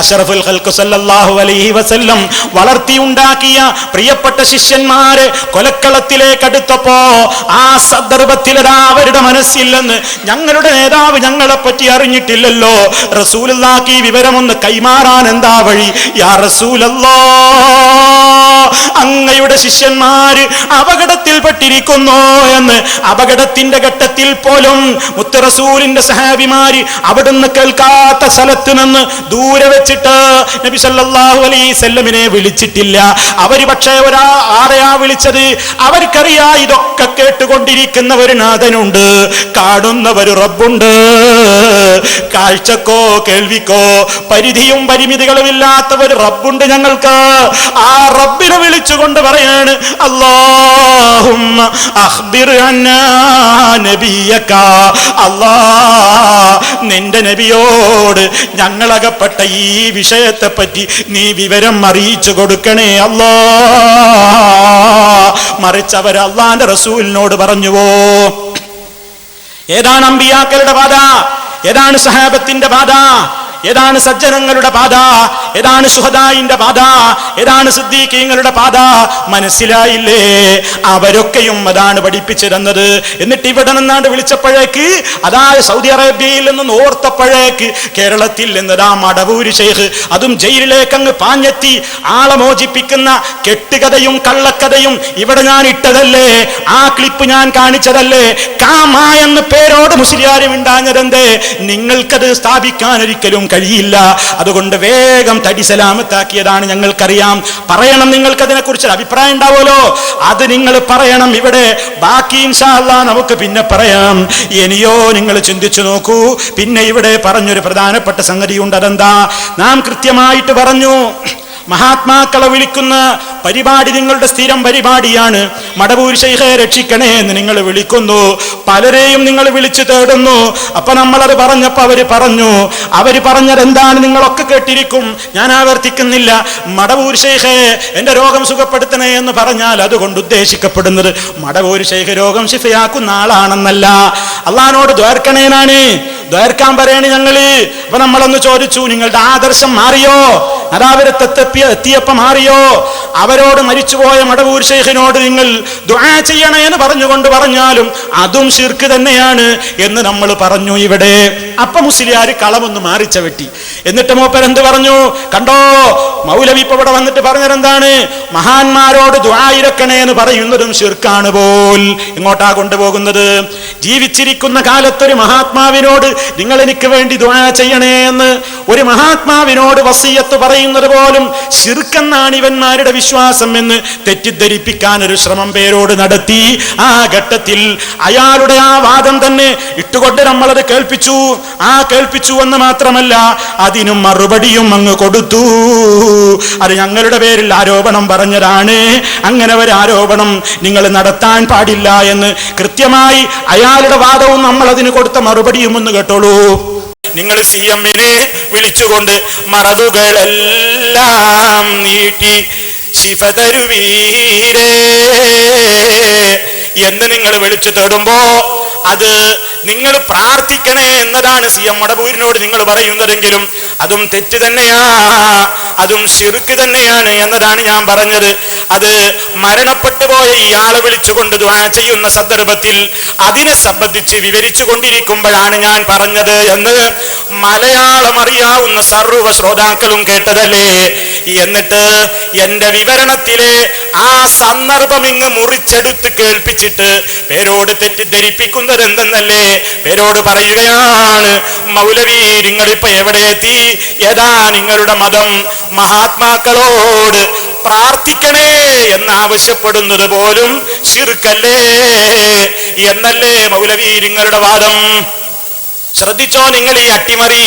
അഷ്റഫുൽ ഖൽഖ് സല്ലല്ലാഹു അലൈഹി വസല്ലം വളർത്തിയുണ്ടാക്കിയ പ്രിയപ്പെട്ട ശിഷ്യന്മാരെ കൊലക്കളത്തിലേക്ക് അടുത്തപ്പോ ആ സന്ദർഭത്തിലതാ അവരുടെ മനസ്സില്ലെന്ന് ഞങ്ങളുടെ നേതാവ് ഞങ്ങളെ പറ്റി അറിഞ്ഞിട്ടില്ലല്ലോ, റസൂലുള്ളാഹിക്ക് ഈ വിവരമൊന്ന് കൈമാറാൻ എന്താ വഴി? യാ റസൂലല്ലാഹ്, അങ്ങയുടെ ശിഷ്യന്മാര് അപകടത്തിൽപ്പെട്ടിരിക്കുന്നു എന്ന് അപകടത്തിന്റെ ഘട്ടത്തിൽ പോലും മുത്ത് റസൂലിന്റെ സഹാബിമാര് അവിടുന്ന് കേൾക്കാത്ത സ്ഥലത്ത് നിന്ന് ദൂരെ വെച്ചിട്ട് നബി സല്ലല്ലാഹു അലൈഹി വസല്ലമിനെ വിളിച്ചിട്ടില്ല. അവര് പക്ഷേ ആരെയാ വിളിച്ചത്? അവർക്കറിയാ ഇതൊക്കെ കേട്ടുകൊണ്ടിരിക്കുന്ന ഒരു നാഥനുണ്ട്, കാണുന്ന ഒരു റബ്ബുണ്ട്. കാഴ്ചക്കോ കേൾവിക്കോ പരിധിയും പരിമിതികളും ഇല്ലാത്ത ഒരു റബ്ബുണ്ട് ഞങ്ങൾക്ക്. ആ റബ്ബിനെ വിളിച്ചുകൊണ്ട് പറയാണ്, അല്ലാഹുമ്മ അഖ്ബിർ അന്നാ നബിയക, അല്ലാഹ് നിന്റെ നബിയോട് ഞങ്ങളകപ്പെട്ട ഈ വിഷയത്തെ പറ്റി നീ വിവരം അറിയിച്ചു കൊടുക്കണേ അല്ലാഹ്. മറിച്ച് അവർ അള്ളാന്റെ റസൂലിനോട് പറഞ്ഞുവോ? ഏതാണ് അമ്പിയാക്കളുടെ പാത? ഏതാണ് സഹാബത്തിന്റെ പാത? ഏതാണ് സജ്ജനങ്ങളുടെ പാത? ഏതാണ് ശുഹദായിന്റെ പാത, ഏതാണ് സിദ്ദീഖീങ്ങളുടെ പാത മനസ്സിലായില്ലേ? അവരൊക്കെയും അതാണ് പഠിപ്പിച്ചു തന്നത്. എന്നിട്ട് ഇവിടെ നിന്നാണ്ട് വിളിച്ചപ്പോഴേക്ക്, അതായത് സൗദി അറേബ്യയിൽ നിന്ന് ഓർത്തപ്പോഴേക്ക് കേരളത്തിൽ നിന്നതാ മടവൂര് ശൈഖ്, അതും ജയിലിലേക്ക് അങ്ങ് പാഞ്ഞെത്തി ആളെ മോചിപ്പിക്കുന്ന കെട്ടുകഥയും കള്ളക്കഥയും ഇവിടെ ഞാൻ ഇട്ടതല്ലേ, ആ ക്ലിപ്പ് ഞാൻ കാണിച്ചതല്ലേ? കാമ എന്ന പേരോട് മുസ്ലിയാരും ഉണ്ടാഞ്ഞതെന്തേ? നിങ്ങൾക്കത് സ്ഥാപിക്കാൻ ഒരിക്കലും കഴിയില്ല. അതുകൊണ്ട് വേഗം തടി സലാമത്താക്കിയതാണ് ഞങ്ങൾക്കറിയാം. പറയണം, നിങ്ങൾക്ക് അതിനെ കുറിച്ച് അഭിപ്രായം ഉണ്ടാവുമല്ലോ, അത് നിങ്ങൾ പറയണം. ഇവിടെ ബാക്കി ഇൻഷാ അല്ലാഹ് നമുക്ക് പിന്നെ പറയാം. ഇനിയോ നിങ്ങൾ ചിന്തിച്ചു നോക്കൂ. പിന്നെ ഇവിടെ പറഞ്ഞൊരു പ്രധാനപ്പെട്ട സംഗതിയുണ്ട്. അതെന്താ? നാം കൃത്യമായിട്ട് പറഞ്ഞു, മഹാത്മാക്കളെ വിളിക്കുന്ന പരിപാടി നിങ്ങളുടെ സ്ഥിരം പരിപാടിയാണ്. മടവൂർ ശൈഖെ രക്ഷിക്കണേ എന്ന് നിങ്ങൾ വിളിക്കുന്നു, പലരെയും നിങ്ങൾ വിളിച്ചു തേടുന്നു. അപ്പൊ നമ്മളത് പറഞ്ഞപ്പോ അവര് പറഞ്ഞത് എന്താണ് നിങ്ങളൊക്കെ കേട്ടിരിക്കും, ഞാൻ ആവർത്തിക്കുന്നില്ല. മടവൂർ ശൈഖെ എന്റെ രോഗം സുഖപ്പെടുത്തണേ എന്ന് പറഞ്ഞാൽ അതുകൊണ്ട് ഉദ്ദേശിക്കപ്പെടുന്നത് മടവൂർ ശൈഖ് രോഗം ശിഫയാക്കുന്ന ആളാണെന്നല്ല, അള്ളാഹിനോട് ദ്വാർക്കണേനാണ്. ദ്വാർക്കാൻ പറയണേ ഞങ്ങള്. അപ്പൊ നമ്മളൊന്ന് ചോദിച്ചു, നിങ്ങളുടെ ആദർശം മാറിയോ? എത്തിയപ്പോ മാറിയോ? അവരോട് മരിച്ചുപോയ മടവൂർ ശൈഖിനോട് നിങ്ങൾ ദുആ ചെയ്യണേ എന്ന് പറഞ്ഞാലും അതും ശിർക്ക് തന്നെയാണ് എന്ന് നമ്മൾ പറഞ്ഞു ഇവിടെ. അപ്പൊ മുസ്ലിയാർ കളമൊന്ന് മാറിച്ചവെട്ടി. എന്നിട്ട് മൂപ്പരെന്ത് പറഞ്ഞു? കണ്ടോ, മൗലവി ഇപ്പൊ ഇവിടെ വന്നിട്ട് പറഞ്ഞതെന്താണ്? മഹാന്മാരോട് ദുആ ഇരക്കണേ എന്ന് പറയുന്നതും ശിർക്കാണ് പോൽ. ഇങ്ങോട്ടാ കൊണ്ടുപോകുന്നത്? ജീവിച്ചിരിക്കുന്ന കാലത്തൊരു മഹാത്മാവിനോട് നിങ്ങൾ എനിക്ക് വേണ്ടി ദുആ ചെയ്യണേ എന്ന് ഒരു മഹാത്മാവിനോട് വസിയത്ത് പറയുന്നത് പോലും ശിർക്കെന്നാണ് ഇവന്മാരുടെ വിശ്വാസം എന്ന് തെറ്റിദ്ധരിപ്പിക്കാൻ ഒരു ശ്രമം പേരോട് നടത്തി. ആ ഘട്ടത്തിൽ അയാളുടെ ആ വാദം തന്നെ ഇട്ടുകൊണ്ട് നമ്മളത് കേൾപ്പിച്ചു എന്ന് മാത്രമല്ല, അതിനും മറുപടിയും അങ്ങ് കൊടുത്തു. അത് ഞങ്ങളുടെ പേരിൽ ആരോപണം പറഞ്ഞതാണ്, അങ്ങനെ ഒരു ആരോപണം നിങ്ങൾ നടത്താൻ പാടില്ല എന്ന് കൃത്യമായി അയാളുടെ വാദവും നമ്മൾ അതിന് കൊടുത്ത മറുപടിയും ഒന്ന് കേട്ടോളൂ. നിങ്ങൾ CM-നെ വിളിച്ചുകൊണ്ട് മറവുകളെല്ലാം നീട്ടി ശിഫ തരുവീരേ എന്ന് നിങ്ങൾ വിളിച്ചു തേടുമ്പോ അത് നിങ്ങൾ പ്രാർത്ഥിക്കണേ എന്നതാണ് CM മടവൂരിനോട് നിങ്ങൾ പറയുന്നതെങ്കിലും അതും തെറ്റ് തന്നെയാ, അതും ശിർക്ക് തന്നെയാണ് എന്നതാണ് ഞാൻ പറഞ്ഞത്. അത് മരണപ്പെട്ടു പോയ ഇയാളെ വിളിച്ചുകൊണ്ട് ദുആ ചെയ്യുന്ന സന്ദർഭത്തിൽ അതിനെ സംബന്ധിച്ച് വിവരിച്ചു കൊണ്ടിരിക്കുമ്പോഴാണ് ഞാൻ പറഞ്ഞത് എന്ന് മലയാളം അറിയാവുന്ന സർവ്വ ശ്രോതാക്കളും കേട്ടതല്ലേ. എന്നിട്ട് എന്റെ വിവരണത്തിലെ ആ സന്ദർഭം ഇങ്ങ് മുറിച്ചെടുത്ത് കേൾപ്പിച്ചിട്ട് പേരോട് തെറ്റിദ്ധരിപ്പിക്കുന്നത് എന്തെന്നല്ലേ? പേരോട് പറയുകയാണ്, മൗലവി നിങ്ങളിപ്പോ എവിടെ എത്തി? ഏതാ നിങ്ങളുടെ മതം? മഹാത്മാക്കളോട് പ്രാർത്ഥിക്കണേ എന്നാവശ്യപ്പെടുന്നത് പോലും ശിർക്കല്ലേ എന്നല്ലേ മൗലവി നിങ്ങളുടെ വാദം? ശ്രദ്ധിച്ചോ നിങ്ങൾ ഈ അട്ടിമറി.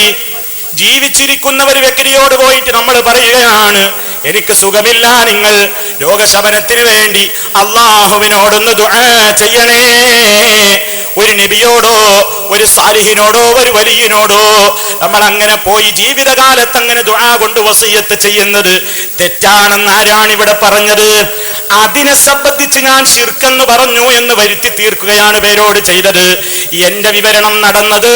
ജീവിച്ചിരിക്കുന്ന ഒരു വ്യക്തിയോട് പോയിട്ട് നമ്മൾ പറയുകയാണ്, എനിക്ക് സുഖമില്ല, നിങ്ങൾ രോഗശമനത്തിന് വേണ്ടി അള്ളാഹുവിനോടൊന്ന് ദുആ ചെയ്യണേ. ഒരു നബിയോടോ ഒരു സാലിഹിനോടോ ഒരു വലിയനോടോ നമ്മൾ അങ്ങനെ പോയി ജീവിതകാലത്ത് അങ്ങനെ ദുആ കൊണ്ട് വസിയത്ത് ചെയ്യുന്നത് തെറ്റാണെന്ന് ആരാണ് ഇവിടെ പറഞ്ഞത്? അതിനെ സംബന്ധിച്ച് ഞാൻ ശിർക്കെന്ന് പറഞ്ഞു എന്ന് വരുത്തി തീർക്കുകയാണ് പേരോട് ചെയ്തത്. എന്റെ വിവരണം നടന്നത്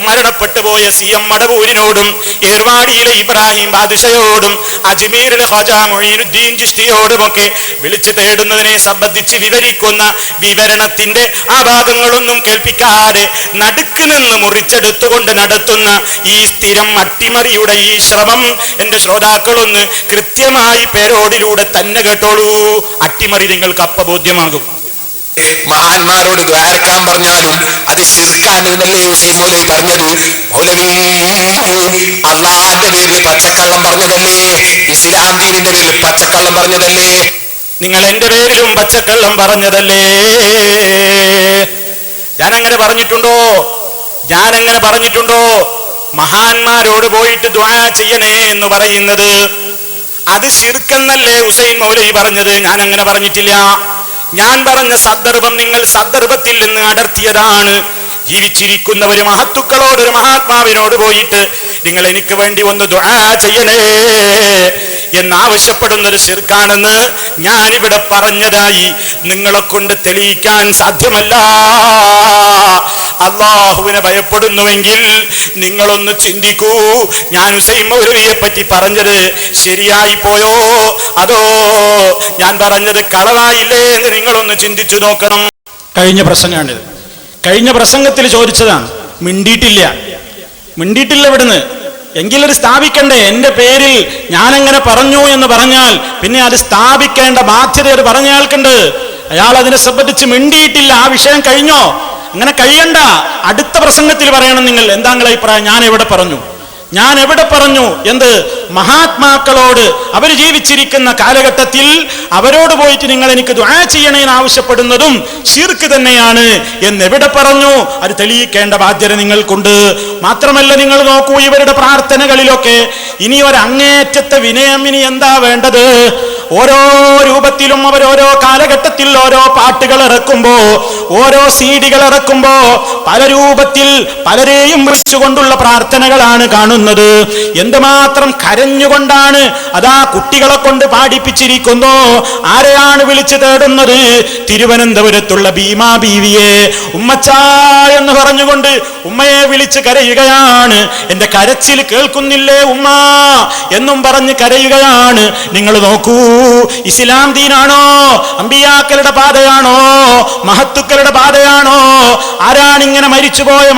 മരണപ്പെട്ടു പോയ CM മടവൂരിനോടും ഏർവാടിയിലെ ഇബ്രാഹിം ബാദുഷയോടും അജ്മീരിലെ ഖാജ മുഈനുദ്ദീൻ ചിശ്തിയോടുമൊക്കെ വിളിച്ചു തേടുന്നതിനെ സംബന്ധിച്ച് വിവരിക്കുന്ന വിവരണത്തിന്റെ ആ ഭാഗങ്ങളൊന്നും കേൾപ്പിക്കാതെ നടുക്ക് നിന്ന് മുറിച്ചെടുത്തുകൊണ്ട് നടത്തുന്ന ഈ സ്ഥിരം അട്ടിമറിയുടെ ഈ ശ്രമം എന്റെ ശ്രോതാക്കളൊന്ന് കൃത്യമായി പേരോടിലൂടെ തന്നെ കേട്ടോളൂ. അട്ടിമറി നിങ്ങൾക്ക് അപ്പ ബോധ്യമാകും. മഹാന്മാരോട് ദ്വാരക്കാൻ പറഞ്ഞാലും അത് ശിർക്കാണ് എന്നല്ലേ ഹുസൈൻ മൗലവി പറഞ്ഞത്? മൗലവി അള്ളാന്റെ പേരിൽ പച്ചക്കള്ളം പറഞ്ഞതല്ലേ? ഇസ്ലാം ദീനിന്റെ പേരിൽ പച്ചക്കള്ളം പറഞ്ഞതല്ലേ? നിങ്ങൾ എന്റെ പേരിലും പച്ചക്കള്ളം പറഞ്ഞതല്ലേ? ഞാനങ്ങനെ പറഞ്ഞിട്ടുണ്ടോ? മഹാന്മാരോട് പോയിട്ട് ദുആ ചെയ്യണേ എന്ന് പറയുന്നത് അത് ശിർക്കെന്നല്ലേ ഹുസൈൻ മൗലവി പറഞ്ഞത്? ഞാൻ അങ്ങനെ പറഞ്ഞിട്ടില്ല. ഞാൻ പറഞ്ഞ സന്ദർഭം നിങ്ങൾ സന്ദർഭത്തിൽ നിന്ന് അടർത്തിയതാണ്. ജീവിച്ചിരിക്കുന്ന ഒരു മഹത്തുക്കളോട് ഒരു മഹാത്മാവിനോട് പോയിട്ട് നിങ്ങൾ എനിക്ക് വേണ്ടി ഒന്ന് ദുആ ചെയ്യണേ എന്നാവശ്യപ്പെടുന്നത് ശിർക്കാണെന്ന് ഞാനിവിടെ പറഞ്ഞതായി നിങ്ങളെ കൊണ്ട് തെളിയിക്കാൻ സാധ്യമല്ല. അല്ലാഹ് അള്ളാഹുവിനെ ഭയപ്പെടുന്നുവെങ്കിൽ നിങ്ങളൊന്ന് ചിന്തിക്കൂ, ഞാൻ ഹുസൈൻ മൗലവിയെ പറ്റി പറഞ്ഞത് ശരിയായി പോയോ അതോ ഞാൻ പറഞ്ഞത് കളവായില്ലേ എന്ന് നിങ്ങളൊന്ന് ചിന്തിച്ചു നോക്കണം. കഴിഞ്ഞ പ്രസംഗമാണിത്. കഴിഞ്ഞ പ്രസംഗത്തിൽ ചോദിച്ചതാണ്, മിണ്ടിയിട്ടില്ല ഇവിടുന്ന്. എങ്കിലത് സ്ഥാപിക്കണ്ടേ? എന്റെ പേരിൽ ഞാനെങ്ങനെ പറഞ്ഞു എന്ന് പറഞ്ഞാൽ പിന്നെ അത് സ്ഥാപിക്കേണ്ട ബാധ്യത അത് പറഞ്ഞയാൾക്കുണ്ട്. അയാൾ അതിനെ സംബന്ധിച്ച് മിണ്ടിയിട്ടില്ല. ആ വിഷയം കഴിഞ്ഞോ? അങ്ങനെ കഴിയണ്ട. അടുത്ത പ്രസംഗത്തിൽ പറയണം നിങ്ങൾ എന്താ നിങ്ങളുടെ അഭിപ്രായം, ഞാൻ എവിടെ പറഞ്ഞു എന്ത്? മഹാത്മാക്കളോട് അവർ ജീവിച്ചിരിക്കുന്ന കാലഘട്ടത്തിൽ അവരോട് പോയിട്ട് നിങ്ങൾ എനിക്ക് ദുആ ചെയ്യണേന്ന് ആവശ്യപ്പെടുന്നതും ശിർക്ക് തന്നെയാണ് എന്നെവിടെ പറഞ്ഞു? അത് തെളിയിക്കേണ്ട ബാധ്യത നിങ്ങൾക്കുണ്ട്. മാത്രമല്ല, നിങ്ങൾ നോക്കൂ, ഇവരുടെ പ്രാർത്ഥനകളിലൊക്കെ ഇനി ഒരങ്ങേറ്റത്തെ വിനയം. ഇനി എന്താ വേണ്ടത്? ഓരോ രൂപത്തിലും അവർ ഓരോ കാലഘട്ടത്തിൽ ഓരോ പാട്ടുകൾ ഇറക്കുമ്പോ, ഓരോ സീഡികൾ ഇറക്കുമ്പോ പല രൂപത്തിൽ പലരെയും വിളിച്ചുകൊണ്ടുള്ള പ്രാർത്ഥനകളാണ് കാണുന്നത്. എന്തുമാത്രം കരഞ്ഞുകൊണ്ടാണ് അതാ കുട്ടികളെ കൊണ്ട് പാടിപ്പിച്ചിരിക്കുന്നു. ആരെയാണ് വിളിച്ചു തേടുന്നത്? തിരുവനന്തപുരത്തുള്ള ഭീമാ ബീവിയെ ഉമ്മച്ച എന്ന് പറഞ്ഞുകൊണ്ട് ഉമ്മയെ വിളിച്ച് കരയുകയാണ്. എന്റെ കരച്ചിൽ കേൾക്കുന്നില്ലേ ഉമ്മ എന്നും പറഞ്ഞ് കരയുകയാണ്. നിങ്ങൾ നോക്കൂ, ഇസ്ലാം ദീനാണോ? അമ്പിയാക്കളുടെ പാതയാണോ? മഹത്തുക്കളുടെ പാതയാണോ? ആരാണിങ്ങനെ മരിച്ചുപോയ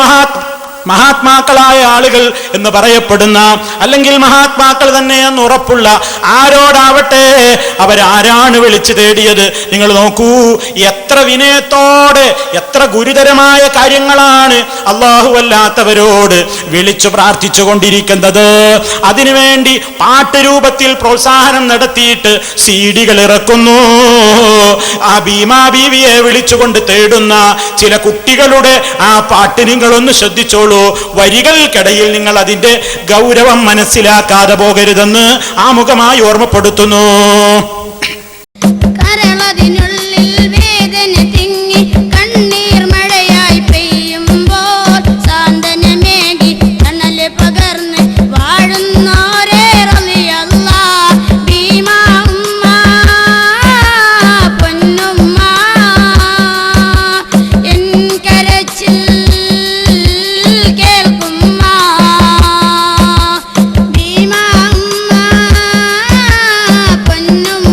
മഹാത്മാക്കളായ ആളുകൾ എന്ന് പറയപ്പെടുന്ന, അല്ലെങ്കിൽ മഹാത്മാക്കൾ തന്നെ എന്ന് ഉറപ്പുള്ള ആരോടാവട്ടെ അവരാരാണ് വിളിച്ചു തേടിയത്? നിങ്ങൾ നോക്കൂ, എത്ര വിനയത്തോടെ എത്ര ഗുരുതരമായ കാര്യങ്ങളാണ് അല്ലാഹുവല്ലാത്തവരോട് വിളിച്ചു പ്രാർത്ഥിച്ചു കൊണ്ടിരിക്കുന്നത്. അതിനുവേണ്ടി പാട്ടുരൂപത്തിൽ പ്രോത്സാഹനം നടത്തിയിട്ട് സീഡികൾ ഇറക്കുന്നു. ആ ഭീമാ ബീവിയെ വിളിച്ചുകൊണ്ട് തേടുന്ന ചില കുട്ടികളുടെ ആ പാട്ട് നിങ്ങളൊന്ന് ശ്രദ്ധിച്ചോളൂ. വരികൾക്കിടയിൽ നിങ്ങൾ അതിന്റെ ഗൗരവം മനസ്സിലാക്കാതെ പോകരുതെന്ന് ആമുഖമായി ഓർമ്മപ്പെടുത്തുന്നു. പൊന്നും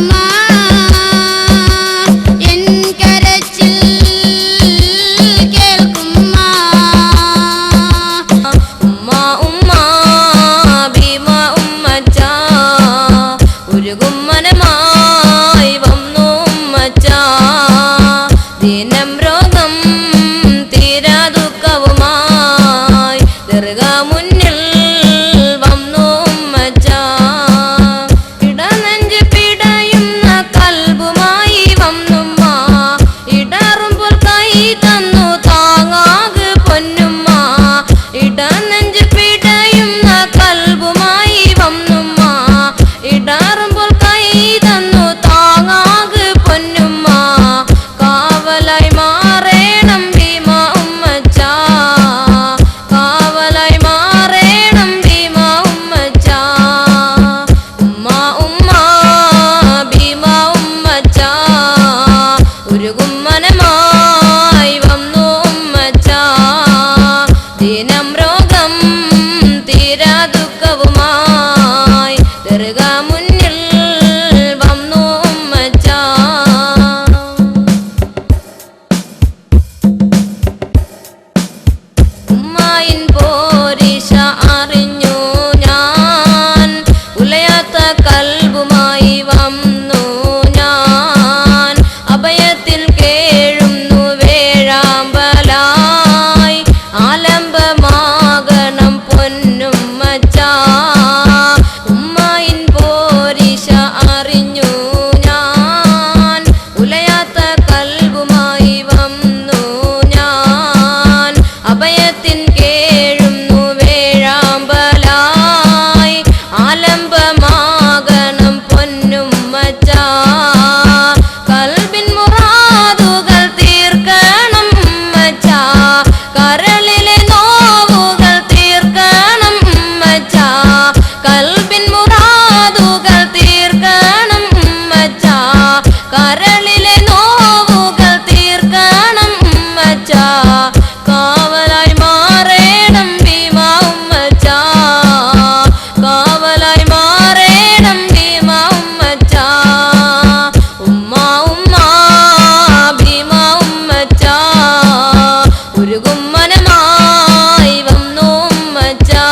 ഗാനമായി വന്നു മച്ചാ,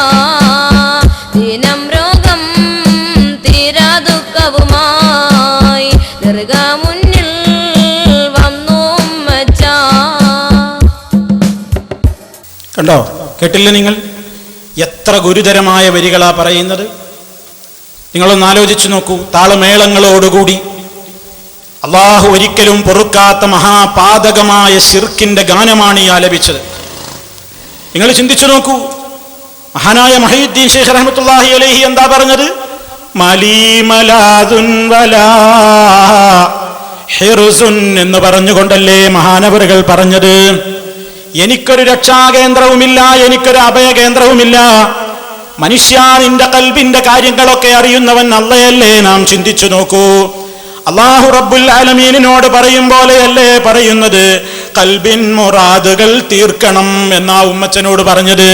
ദിനം രോഗം തീരാ ദുഃഖവുമായി ദർഗ മുന്നിൽ വന്നു മച്ചാ. കണ്ടോ, കേട്ടില്ല നിങ്ങൾ? എത്ര ഗുരുതരമായ വരികളാ പറയുന്നത്. നിങ്ങളൊന്ന് ആലോചിച്ചു നോക്കൂ. താളമേളങ്ങളോടുകൂടി അള്ളാഹു ഒരിക്കലും പൊറുക്കാത്ത മഹാപാതകമായ ശിർക്കിന്റെ ഗാനമാണ് ഈ ആലപിച്ചത്. നിങ്ങൾ ചിന്തിച്ചു നോക്കൂ. മഹാനായ മഹീദ്ദീൻ ശൈഖ് റഹ്മത്തുള്ളാഹി അലൈഹി എന്താ പറഞ്ഞത്? മലീമലാദുൻ വലാ ഹിർസുൻ എന്ന് പറഞ്ഞുകൊണ്ടല്ലേ മഹാനവറുകൾ പറഞ്ഞത്? എനിക്കൊരു രക്ഷാകേന്ദ്രവുമില്ല, എനിക്കൊരു അഭയകേന്ദ്രവുമില്ല. മനുഷ്യ, നിന്റെ കൽബിന്റെ കാര്യങ്ങളൊക്കെ അറിയുന്നവൻ അള്ളയല്ലേ? നാം ചിന്തിച്ചു നോക്കൂ. അല്ലാഹു റബ്ബുൽ ആലമീനിനോട് പറയും പോലെയല്ലേ പറയുന്നത്? കൽബിൻ മുറാദുകൾ തീർക്കണം എന്നാ ഉമ്മച്ചനോട് പറഞ്ഞത്.